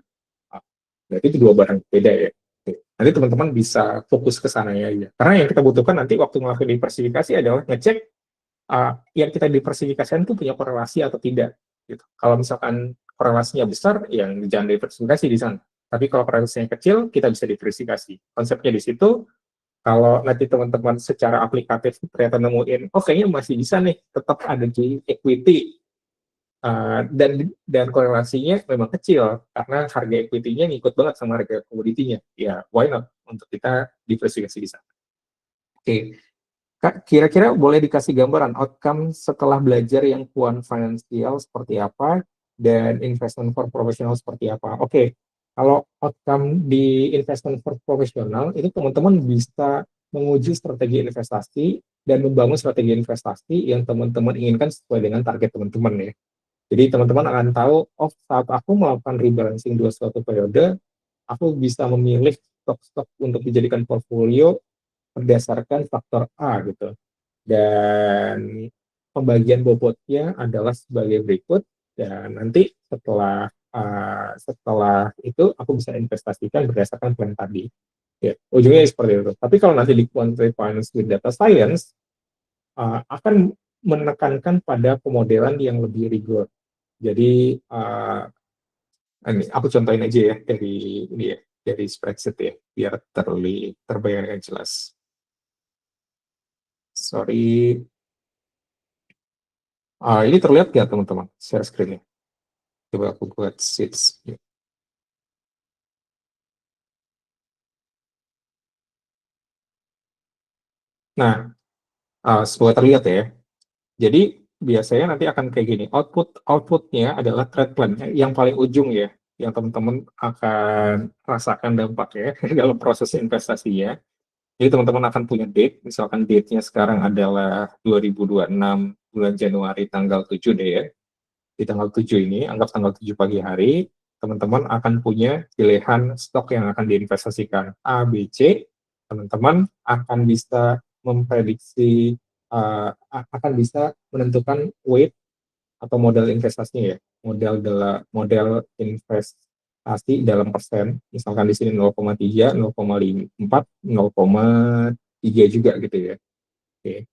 berarti itu dua barang beda ya. Nanti teman-teman bisa fokus ke sana ya. Karena yang kita butuhkan nanti waktu melakukan diversifikasi adalah ngecek yang kita diversifikasikan itu punya korelasi atau tidak. Gitu. Kalau misalkan korelasinya besar, yang jangan diversifikasi di sana. Tapi kalau korelasinya kecil, kita bisa diversifikasi. Konsepnya di situ, kalau nanti teman-teman secara aplikatif ternyata nemuin, oh kayaknya masih bisa nih, tetap ada di equity, dan korelasinya memang kecil, karena harga equity-nya ngikut banget sama harga komoditinya. Ya, why not? Untuk kita diversifikasi di sana. Oke, Kak, kira-kira boleh dikasih gambaran outcome setelah belajar yang quant financial seperti apa dan investment for professional seperti apa? Oke, kalau outcome di investment for professional itu teman-teman bisa menguji strategi investasi dan membangun strategi investasi yang teman-teman inginkan sesuai dengan target teman-teman ya. Jadi teman-teman akan tahu, oh saat aku melakukan rebalancing dua suatu periode, aku bisa memilih stok-stok untuk dijadikan portfolio berdasarkan faktor A gitu. Dan pembagian bobotnya adalah sebagai berikut, dan nanti setelah itu aku bisa investasikan berdasarkan plan tadi. Ya, ujungnya seperti itu. Tapi kalau nanti di quantitative finance with data science akan menekankan pada pemodelan yang lebih rigor. Jadi ini aku contohin aja ya dari spreadsheet ya, biar terbayar yang jelas. Sorry, ini terlihat nggak teman-teman share screen-nya? Coba aku buat sheets. Nah, semoga terlihat ya. Jadi biasanya nanti akan kayak gini. Outputnya adalah trade plan yang paling ujung ya, yang teman-teman akan rasakan dampaknya dalam proses investasinya. Jadi teman-teman akan punya date, misalkan date-nya sekarang adalah 2026 bulan Januari tanggal 7 deh ya. Di tanggal 7 ini, anggap tanggal 7 pagi hari, teman-teman akan punya pilihan stok yang akan diinvestasikan A, B, C. Teman-teman akan bisa memprediksi, akan bisa menentukan weight atau modal investasinya ya, model investasi dalam persen, misalkan di sini 0,3, 0,4, 0,3 juga gitu ya. Oke.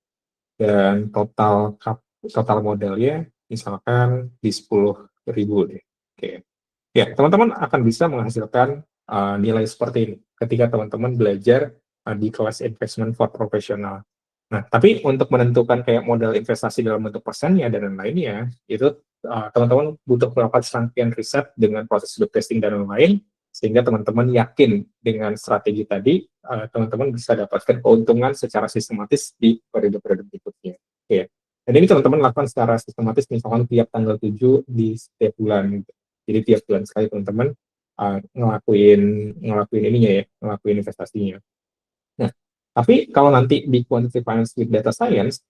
Dan total modalnya misalkan di 10.000 deh. Oke. Ya, teman-teman akan bisa menghasilkan nilai seperti ini ketika teman-teman belajar di kelas investment for professional. Nah, tapi untuk menentukan kayak modal investasi dalam bentuk persennya dan lain-lainnya, itu teman-teman butuh melakukan serangkaian riset dengan proses loop testing dan lain-lain, sehingga teman-teman yakin dengan strategi tadi, teman-teman bisa dapatkan keuntungan secara sistematis di periode-periode berikutnya. Oke. Dan ini teman-teman lakukan secara sistematis, misalkan tiap tanggal 7 di setiap bulan. Jadi tiap bulan sekali teman-teman ngelakuin ngelakuin ininya ya, ngelakuin investasinya. Nah, tapi kalau nanti di quantitative finance with data science,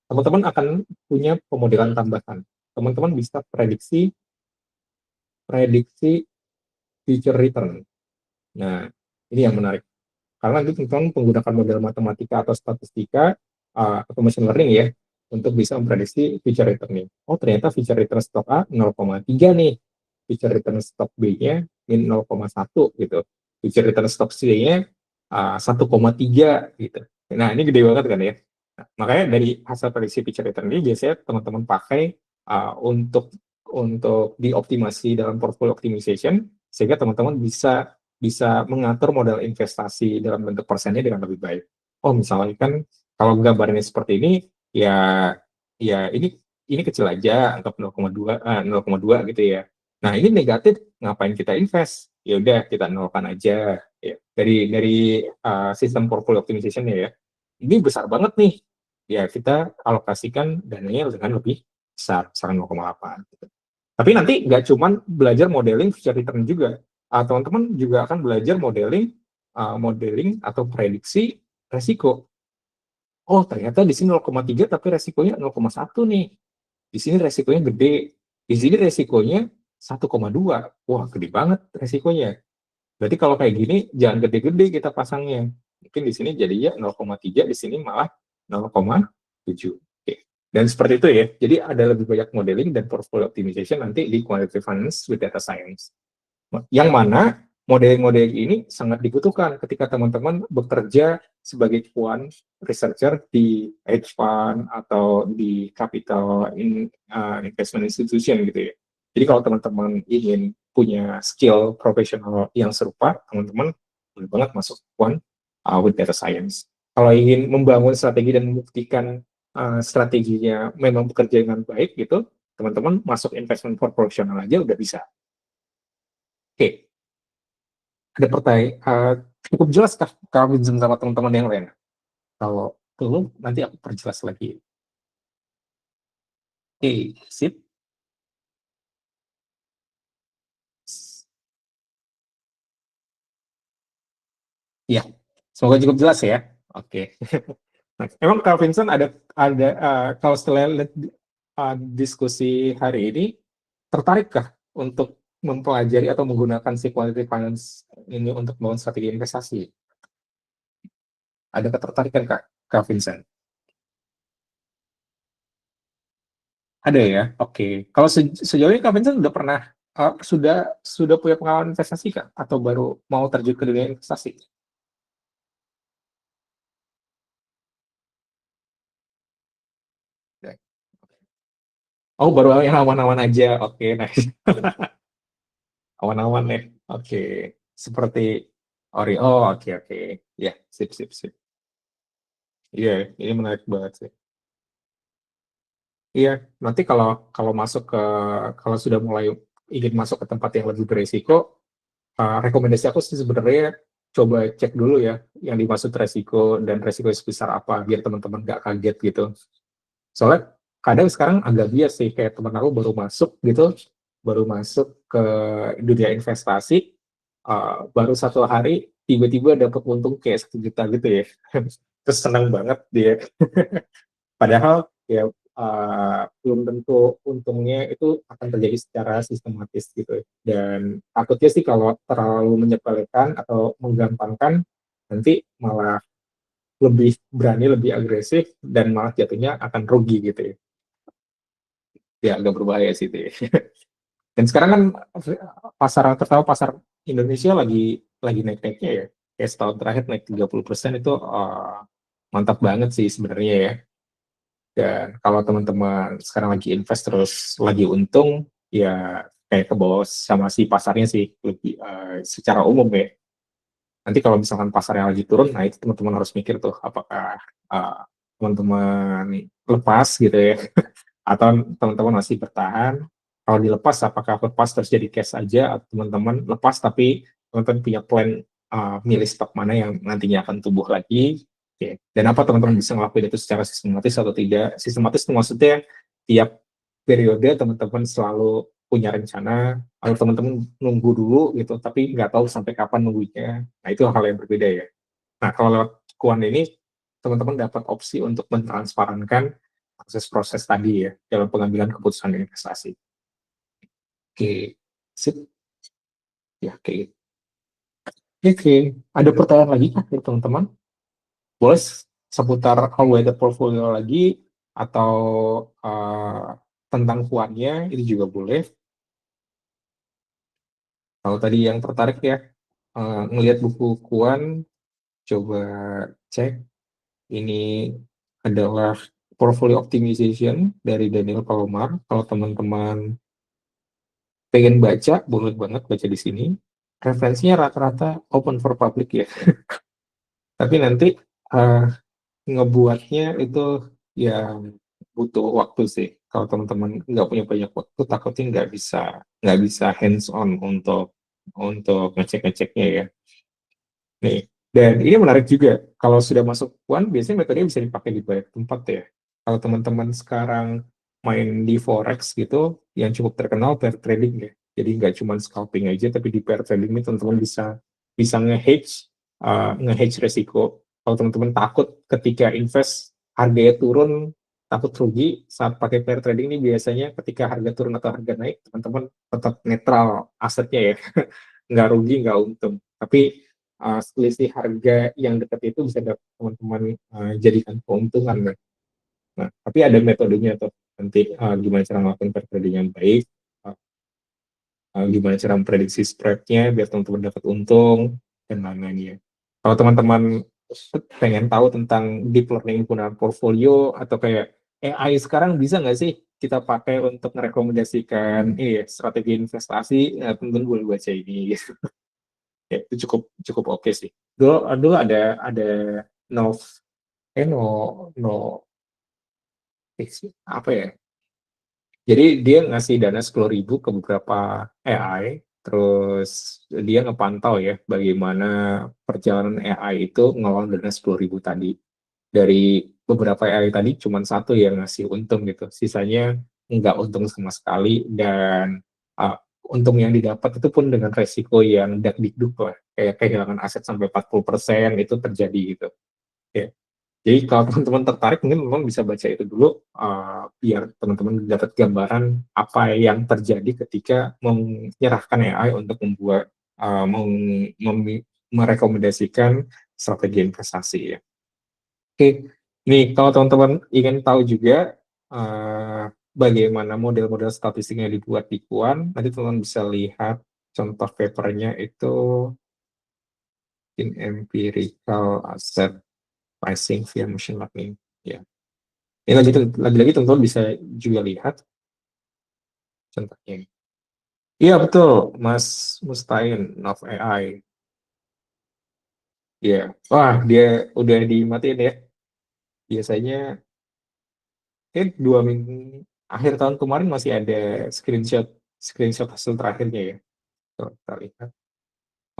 teman-teman akan punya pemodelan tambahan. Teman-teman bisa prediksi prediksi future return. Nah, ini yang menarik. Karena nanti teman-teman menggunakan model matematika atau statistika atau machine learning ya, untuk bisa memprediksi future return-nya. Oh, ternyata future return stok A 0,3 nih. Future return stok B-nya min 0,1 gitu. Future return stok C-nya 1,3 gitu. Nah, ini gede banget kan ya. Nah, makanya dari hasil prediksi future return ini biasanya teman-teman pakai untuk dioptimasi dalam portfolio optimization sehingga teman-teman bisa mengatur modal investasi dalam bentuk persennya dengan lebih baik. Oh, misalnya kan kalau gambarnya seperti ini, ya ya ini kecil aja, anggap 0,2 gitu ya. Nah, ini negatif, ngapain kita invest? Ya udah kita nolkan aja. Ya. Dari sistem portfolio optimization ya. Ini besar banget nih. Ya, kita alokasikan dananya dengan lebih besar, misalkan 0,8 gitu. Tapi nanti nggak cuman belajar modeling future return juga. Teman-teman juga akan belajar modeling atau prediksi resiko. Oh, ternyata di sini 0,3 tapi resikonya 0,1 nih. Di sini resikonya gede. Di sini resikonya 1,2. Wah, gede banget resikonya. Berarti kalau kayak gini jangan gede-gede kita pasangnya. Mungkin di sini jadinya 0,3, di sini malah 0,7. Oke. Dan seperti itu ya. Jadi ada lebih banyak modeling dan portfolio optimization nanti di quantitative finance with data science. Yang mana modeling-modeling ini sangat dibutuhkan ketika teman-teman bekerja sebagai quant researcher di hedge fund atau di investment institution gitu ya. Jadi kalau teman-teman ingin punya skill profesional yang serupa, teman-teman boleh banget masuk quant with data science. Kalau ingin membangun strategi dan membuktikan strateginya memang bekerja dengan baik gitu, teman-teman masuk investment profesional aja udah bisa. Oke, ada pertanyaan cukup jelas kah kalau Vincent sama teman-teman yang lain? Kalau belum, nanti aku perjelas lagi. Oke, sip. Ya, semoga cukup jelas ya. Oke. Nah, emang Kak Vincent kalau setelah lihat diskusi hari ini, tertarikkah untuk mempelajari atau menggunakan si quantitative finance ini untuk membangun strategi investasi? Ada ketertarikan Kak Vincent? Ada ya, oke. Kalau sejauh ini Kak Vincent udah pernah sudah punya pengalaman investasi Kak? Atau baru mau terjun ke dunia investasi? Oh, baru yang aman-aman aja. Oke, nice. Aman-aman ya. Oke. Seperti Ori. Oh, oke, oke. Ya, sip, sip, sip. Iya, ini menarik banget sih. Iya, nanti kalau kalau masuk ke kalau sudah mulai ingin masuk ke tempat yang lebih beresiko, rekomendasi aku sih sebenarnya coba cek dulu ya yang dimaksud resiko dan resiko sebesar apa biar teman-teman nggak kaget gitu. Soalnya kadang sekarang agak bias sih kayak teman aku baru masuk ke dunia investasi, baru 1 hari tiba-tiba dapat untung kayak 1 juta gitu ya. Terus senang banget dia. Padahal ya belum tentu untungnya itu akan terjadi secara sistematis gitu. Dan takutnya sih kalau terlalu menyepelekan atau menggampangkan, nanti malah lebih berani, lebih agresif, dan malah jatuhnya akan rugi gitu ya. Ya agak berbahaya sih itu ya. Dan sekarang kan tertawa pasar Indonesia lagi naik-naiknya ya. Kayak setahun terakhir naik 30% itu mantap banget sih sebenarnya ya. Dan kalau teman-teman sekarang lagi invest terus lagi untung, ya kayak ke bawah sama si pasarnya sih lebih secara umum ya. Nanti kalau misalkan pasarnya lagi turun, nah itu teman-teman harus mikir tuh apakah teman-teman lepas gitu ya, atau teman-teman masih bertahan. Kalau dilepas, apakah lepas terus jadi cash aja, atau teman-teman lepas tapi teman-teman punya plan milih stok mana yang nantinya akan tumbuh lagi. Oke. Dan apa teman-teman bisa ngelakuin itu secara sistematis atau tidak? Sistematis itu maksudnya tiap periode teman-teman selalu punya rencana, atau teman-teman nunggu dulu gitu, tapi nggak tahu sampai kapan nunggunya. Nah, itu hal yang berbeda ya. Nah, kalau lewat Kuan ini, teman-teman dapat opsi untuk mentransparankan proses-proses tadi ya, dalam pengambilan keputusan investasi. Oke, sip. Ya, oke. Oke, ada pertanyaan lagi kah dari teman-teman? Boleh seputar all weather portfolio lagi, atau tentang kuannya itu juga boleh. Kalau tadi yang tertarik ya ngelihat buku kuan, coba cek ini adalah Portfolio Optimization dari Daniel Palomar. Kalau teman-teman pengen baca, boleh banget baca di sini. Referensinya rata-rata open for public ya. Tapi nanti uh, ngebuatnya itu yang butuh waktu sih. Kalau teman-teman nggak punya banyak waktu, takutnya nggak bisa hands on untuk ngecek-ngeceknya ya. Nih, dan ini menarik juga. Kalau sudah masuk One, biasanya metodenya bisa dipakai di banyak tempat ya. Kalau teman-teman sekarang main di forex gitu, yang cukup terkenal pair trading ya. Jadi nggak cuma scalping aja, tapi di pair trading ini teman-teman bisa bisa nge-hedge resiko. Kalau teman-teman takut ketika invest harganya turun, takut rugi saat pakai pair trading ini biasanya ketika harga turun atau harga naik, teman-teman tetap netral asetnya ya, nggak rugi, nggak untung. Tapi selisih harga yang dekat itu bisa dapat teman-teman jadikan keuntungan. Nah, tapi ada metodenya tuh nanti gimana cara melakukan pair trading yang baik, uh, gimana cara memprediksi spreadnya biar teman-teman dapat untung dan lain-lainnya. Kalau teman-teman pengen tahu tentang deep learning penggunaan portfolio atau kayak AI sekarang bisa nggak sih kita pakai untuk merekomendasikan ini ya, strategi investasi, ya, teman-teman boleh baca ini. Ya, itu cukup cukup oke sih. Dulu ada no no no apa ya, jadi dia ngasih dana 10.000 ke beberapa AI, terus dia ngepantau ya bagaimana perjalanan AI itu ngelola dana 10.000 tadi. Dari beberapa AI tadi cuma satu yang ngasih untung gitu, sisanya nggak untung sama sekali, dan uh, untung yang didapat itu pun dengan resiko yang dakdikduk lah, kayak kehilangan aset sampai 40% itu terjadi gitu. Ya. Jadi kalau teman-teman tertarik, mungkin teman bisa baca itu dulu, biar teman-teman dapat gambaran apa yang terjadi ketika menyerahkan AI untuk membuat merekomendasikan strategi investasi ya. Oke, nih kalau teman-teman ingin tahu juga bagaimana model-model statistiknya dibuat di Kuan, nanti teman-teman bisa lihat contoh papernya itu in empirical asset pricing via machine learning. Ya, ini lagi-lagi teman-teman bisa juga lihat contohnya. Iya betul, Mas Mustain of AI. Iya, wah dia udah dimatiin ya. Biasanya 2 minggu akhir tahun kemarin masih ada screenshot screenshot hasil terakhirnya ya. Tuh, kita lihat.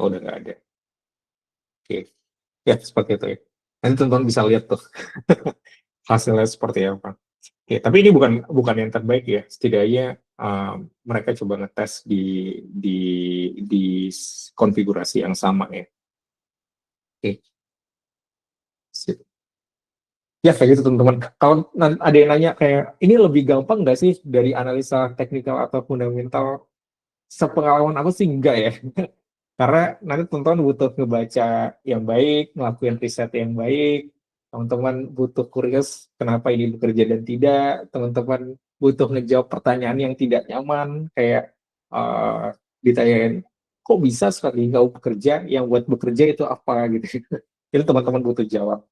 Oh, udah nggak ada. Oke, ya seperti itu ya. Nanti teman-teman bisa lihat tuh hasilnya seperti apa. Oke, tapi ini bukan bukan yang terbaik ya. Setidaknya mereka coba ngetes di konfigurasi yang sama ya. Oke, sip. Ya kayak gitu teman-teman. Kalau ada yang nanya kayak ini lebih gampang nggak sih dari analisa teknikal atau fundamental? Sepengalaman aku sih enggak ya. Karena nanti teman-teman butuh ngebaca yang baik, ngelakuin riset yang baik, teman-teman butuh kurios kenapa ini bekerja dan tidak, teman-teman butuh ngejawab pertanyaan yang tidak nyaman, kayak ditanyain, kok bisa strategi kamu bekerja, yang buat bekerja itu apa gitu. Itu teman-teman butuh jawab.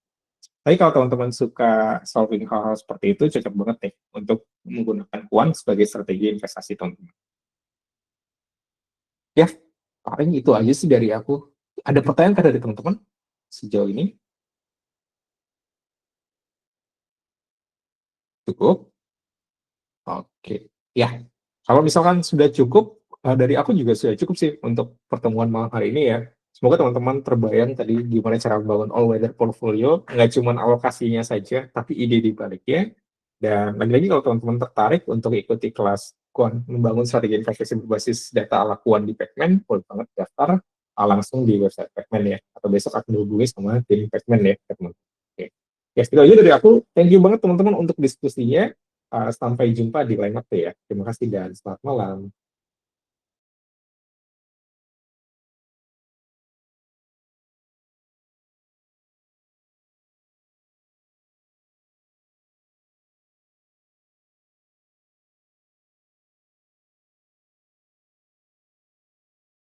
Tapi kalau teman-teman suka solving hal-hal seperti itu, cocok banget nih untuk menggunakan kuant sebagai strategi investasi teman-teman. Ya, paling itu aja sih dari aku. Ada pertanyaan kan dari teman-teman sejauh ini? Cukup? Oke. Ya, kalau misalkan sudah cukup, dari aku juga sudah cukup sih untuk pertemuan malam hari ini ya. Semoga teman-teman terbayang tadi gimana cara membangun all-weather portfolio, nggak cuma alokasinya saja, tapi ide di baliknya. Dan lagi-lagi kalau teman-teman tertarik untuk ikuti kelas membangun strategi investasi berbasis data ala Kuan di Pacman, boleh banget daftar langsung di website Pacman ya. Atau besok akan dihubungi sama tim Pacman ya, teman. Oke. Ya, itu aja dari aku. Thank you banget teman-teman untuk diskusinya. Sampai jumpa di lain waktu ya. Terima kasih dan selamat malam.